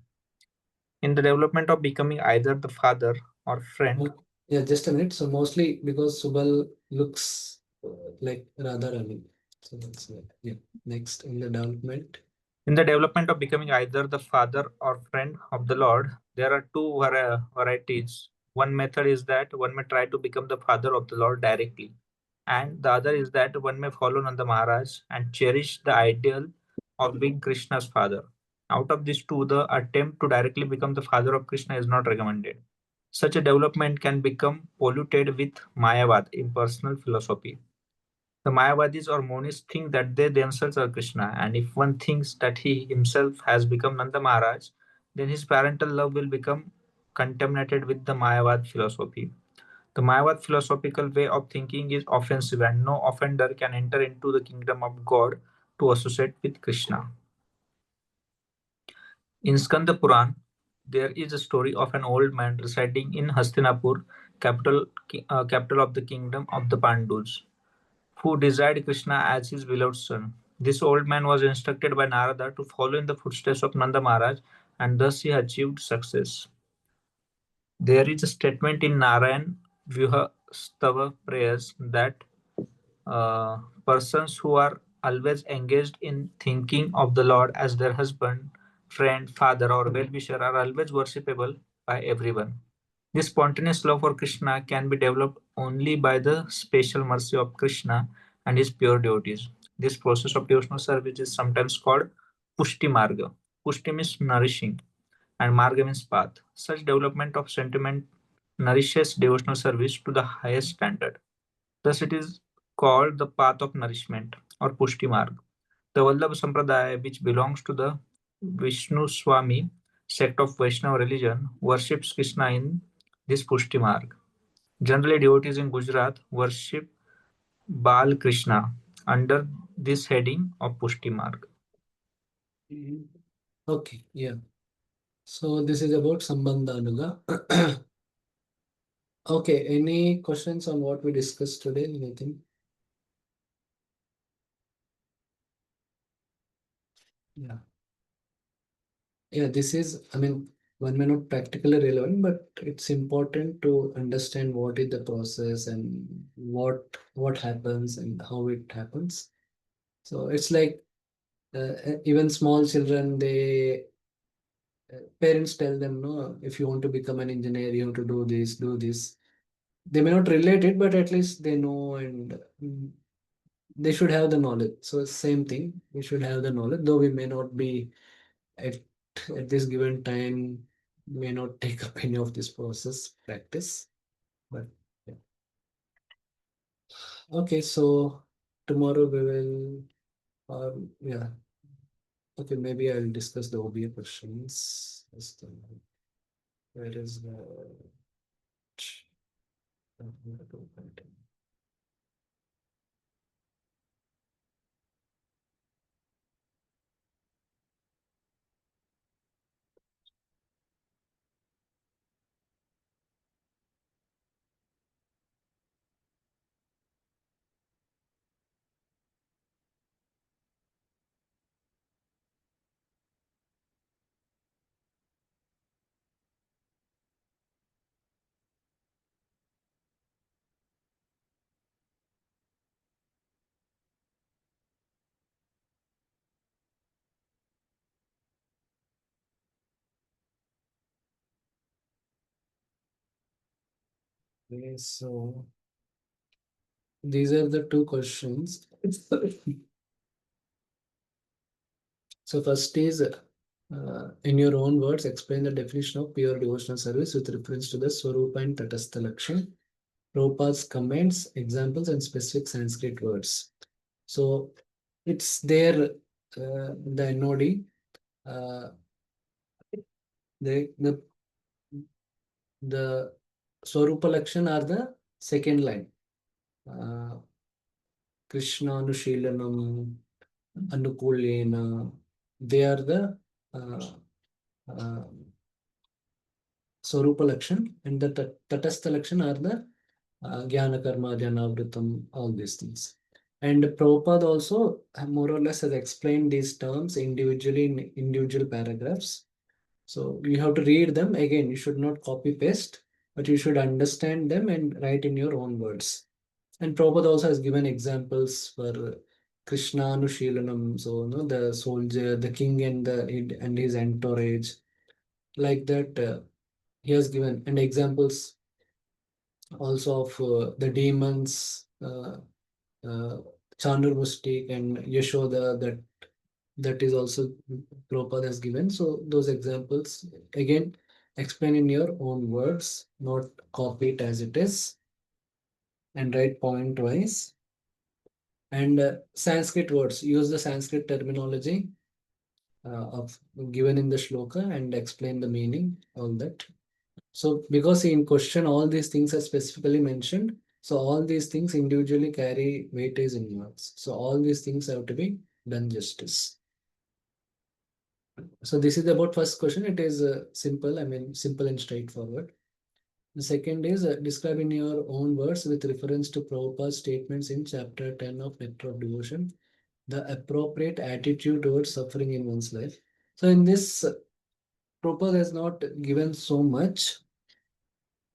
In the development of becoming either the father or friend, Yeah, just a minute. So mostly because Subal looks like Radharani. So that's yeah. Next in the development. in the development of becoming either the father or friend of the Lord, there are two varieties. One method is that one may try to become the father of the Lord directly, and the other is that one may follow Nanda Maharaj and cherish the ideal of being Krishna's father. Out of these two, the attempt to directly become the father of Krishna is not recommended. Such a development can become polluted with Mayavad, impersonal philosophy. The Mayavadis or Monis think that they themselves are Krishna, and if one thinks that he himself has become Nanda Maharaj, then his parental love will become contaminated with the Mayavad philosophy. The Mayavad philosophical way of thinking is offensive, and no offender can enter into the kingdom of God to associate with Krishna. In Skanda Puran, there is a story of an old man residing in Hastinapur, capital of the kingdom of the Pandus, who desired Krishna as his beloved son. This old man was instructed by Narada to follow in the footsteps of Nanda Maharaj, and thus he achieved success. There is a statement in Narayan Vyuhastava prayers that persons who are always engaged in thinking of the Lord as their husband, friend, father, or well wisher are always worshipable by everyone. This spontaneous love for Krishna can be developed only by the special mercy of Krishna and his pure devotees. This process of devotional service is sometimes called Pushti Marga. Pushti means nourishing, and Marga means path. Such development of sentiment nourishes devotional service to the highest standard. Thus, it is called the path of nourishment or Pushti Marg. The Vallabha Sampradaya, which belongs to the Vishnu Swami sect of Vaishnava religion, worships Krishna in this Pushti Marg. Generally, devotees in Gujarat worship Bal Krishna under this heading of Pushti Marg. Okay, yeah. So this is about Sambandha Anuga. Okay, any questions on what we discussed today? Anything? Yeah. Yeah, this is, I mean, one may not practically relevant, but it's important to understand what is the process and what happens and how it happens. So it's like even small children, parents tell them, no, if you want to become an engineer, you have to do this, do this. They may not relate it, but at least they know and they should have the knowledge. So same thing, we should have the knowledge, though we may not be at at this given time, may not take up any of this process practice. But yeah. Okay, so tomorrow we will yeah. Okay, maybe I'll discuss the OBA questions. Where is the okay, so these are the two questions. So first is in your own words, explain the definition of pure devotional service with reference to the Swarupa and Tatastha Lakshan. Prabhupada's comments, examples, and specific Sanskrit words. So it's there, the NOD. uh, the the Swarupa Lakshan are the second line. Krishna Anushilanam, Anukulena. They are the uh, Swarupa Lakshan, and the Tatastha Lakshan are the Jnana Karma, Jnanavritam, all these things. And Prabhupada also more or less has explained these terms individually in individual paragraphs. So you have to read them. Again, you should not copy paste, but you should understand them and write in your own words. And Prabhupada also has given examples for Krishna Anushilanam, so the soldier, the king, and his entourage, like that. He has given and examples also of the demons, uh, Chandramukti and Yashoda. That is also Prabhupada has given. So those examples again explain in your own words, not copy it as it is, and write point wise. And Sanskrit words, use the Sanskrit terminology of given in the shloka and explain the meaning, all that. So because in question all these things are specifically mentioned, so all these things individually carry weightage in marks. So all these things have to be done justice. So this is about first question. It is simple. I mean simple and straightforward. The second is describe in your own words with reference to Prabhupada's statements in chapter 10 of Nectar of Devotion, the appropriate attitude towards suffering in one's life. So in this, Prabhupada has not given so much.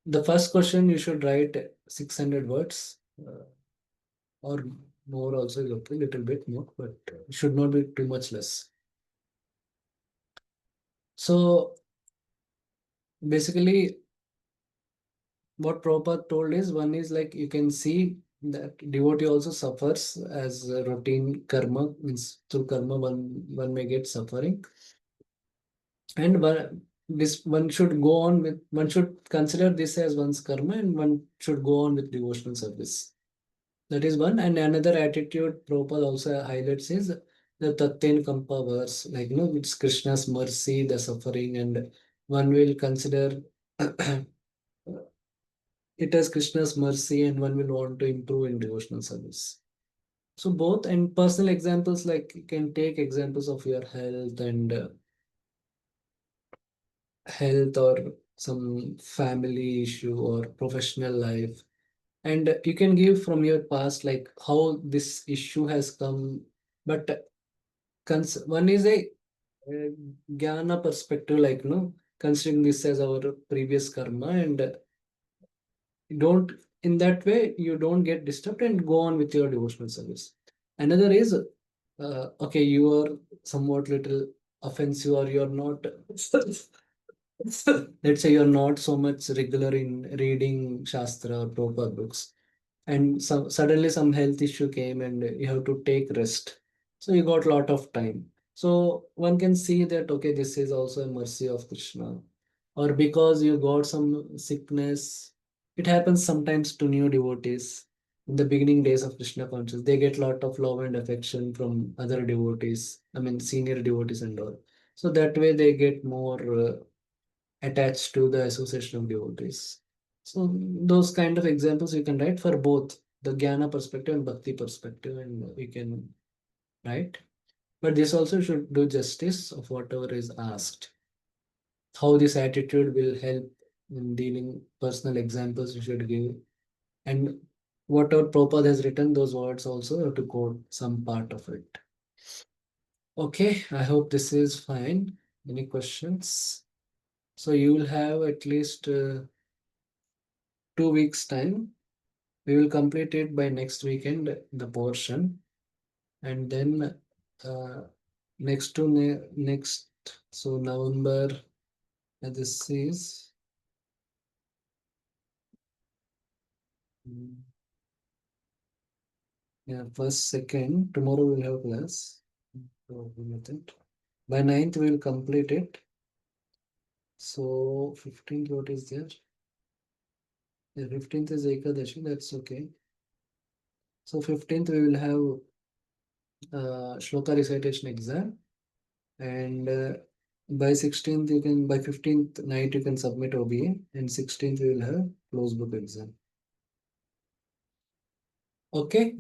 The first question you should write 600 words or more also is okay, little bit more, but should not be too much less. So basically, what Prabhupada told is one is like you can see that devotee also suffers as a routine karma, means through karma one may get suffering. And one should go on with, one should consider this as one's karma and one should go on with devotional service. That is one. And another attitude Prabhupada also highlights is the Tatyen Kampa verse, like it's Krishna's mercy, the suffering, and one will consider it as Krishna's mercy and one will want to improve in devotional service. So both and personal examples, like you can take examples of your health and health or some family issue or professional life, and you can give from your past like how this issue has come. But one is a jnana perspective, like considering this as our previous karma, and don't, in that way you don't get disturbed and go on with your devotional service. Another is okay, you are somewhat little offensive or you're not let's say you're not so much regular in reading Shastra or Prabhupada books, and suddenly some health issue came and you have to take rest. So you got a lot of time. So one can see that, okay, this is also a mercy of Krishna. Or because you got some sickness, it happens sometimes to new devotees. In the beginning days of Krishna consciousness, they get a lot of love and affection from other devotees, I mean, senior devotees and all. So that way they get more attached to the association of devotees. So those kind of examples you can write for both the Jnana perspective and Bhakti perspective, and we can write. But this also should do justice of whatever is asked. How this attitude will help in dealing, personal examples you should give. And whatever Prabhupada has written, those words also have to quote some part of it. Okay, I hope this is fine. Any questions? So you will have at least 2 weeks time. We will complete it by next weekend, the portion, and then next, so November, this is yeah, first, second. Tomorrow we'll have class. So, by 9th we will complete it. So 15th, what is there? Yeah, 15th is Ekadashi, that's okay. So 15th we will have shloka recitation exam, And by 16th you can, by 15th night you can submit OBA, and 16th we will have closed book exam. Okay,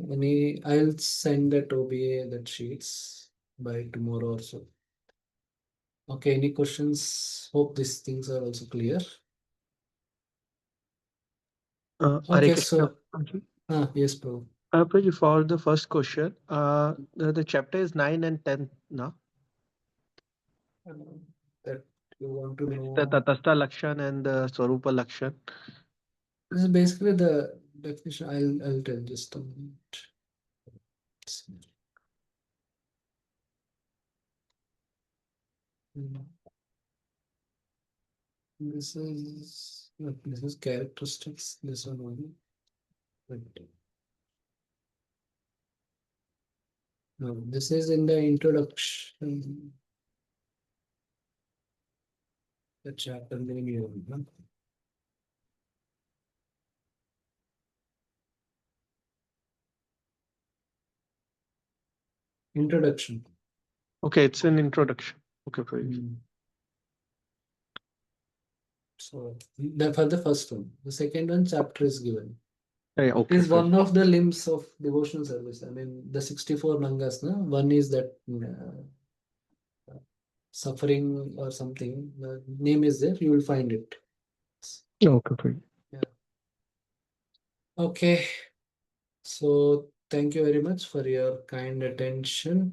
I'll send that OBA, that sheets by tomorrow or so. Okay, any questions? Hope these things are also clear. Hare Okay, Krishna, so Prabhuji. yes, bro. Prabhuji, for the first question, the chapter is 9 and 10 now. That you want to The know. Tatastha Lakshan and the Swarupa Lakshan. This is basically the definition. I'll tell just a minute. This is characteristics. This one only. No, this is in the introduction. The chapter name you know. Introduction. Okay, it's an introduction. Okay, Prabhuji. So for the first one, the second one chapter is given. Yeah, It is okay. one of the limbs of devotional service. I mean, the 64 nangas. One is that suffering or something. The name is there. You will find it. Okay, Prabhuji. Yeah. Okay. So thank you very much for your kind attention.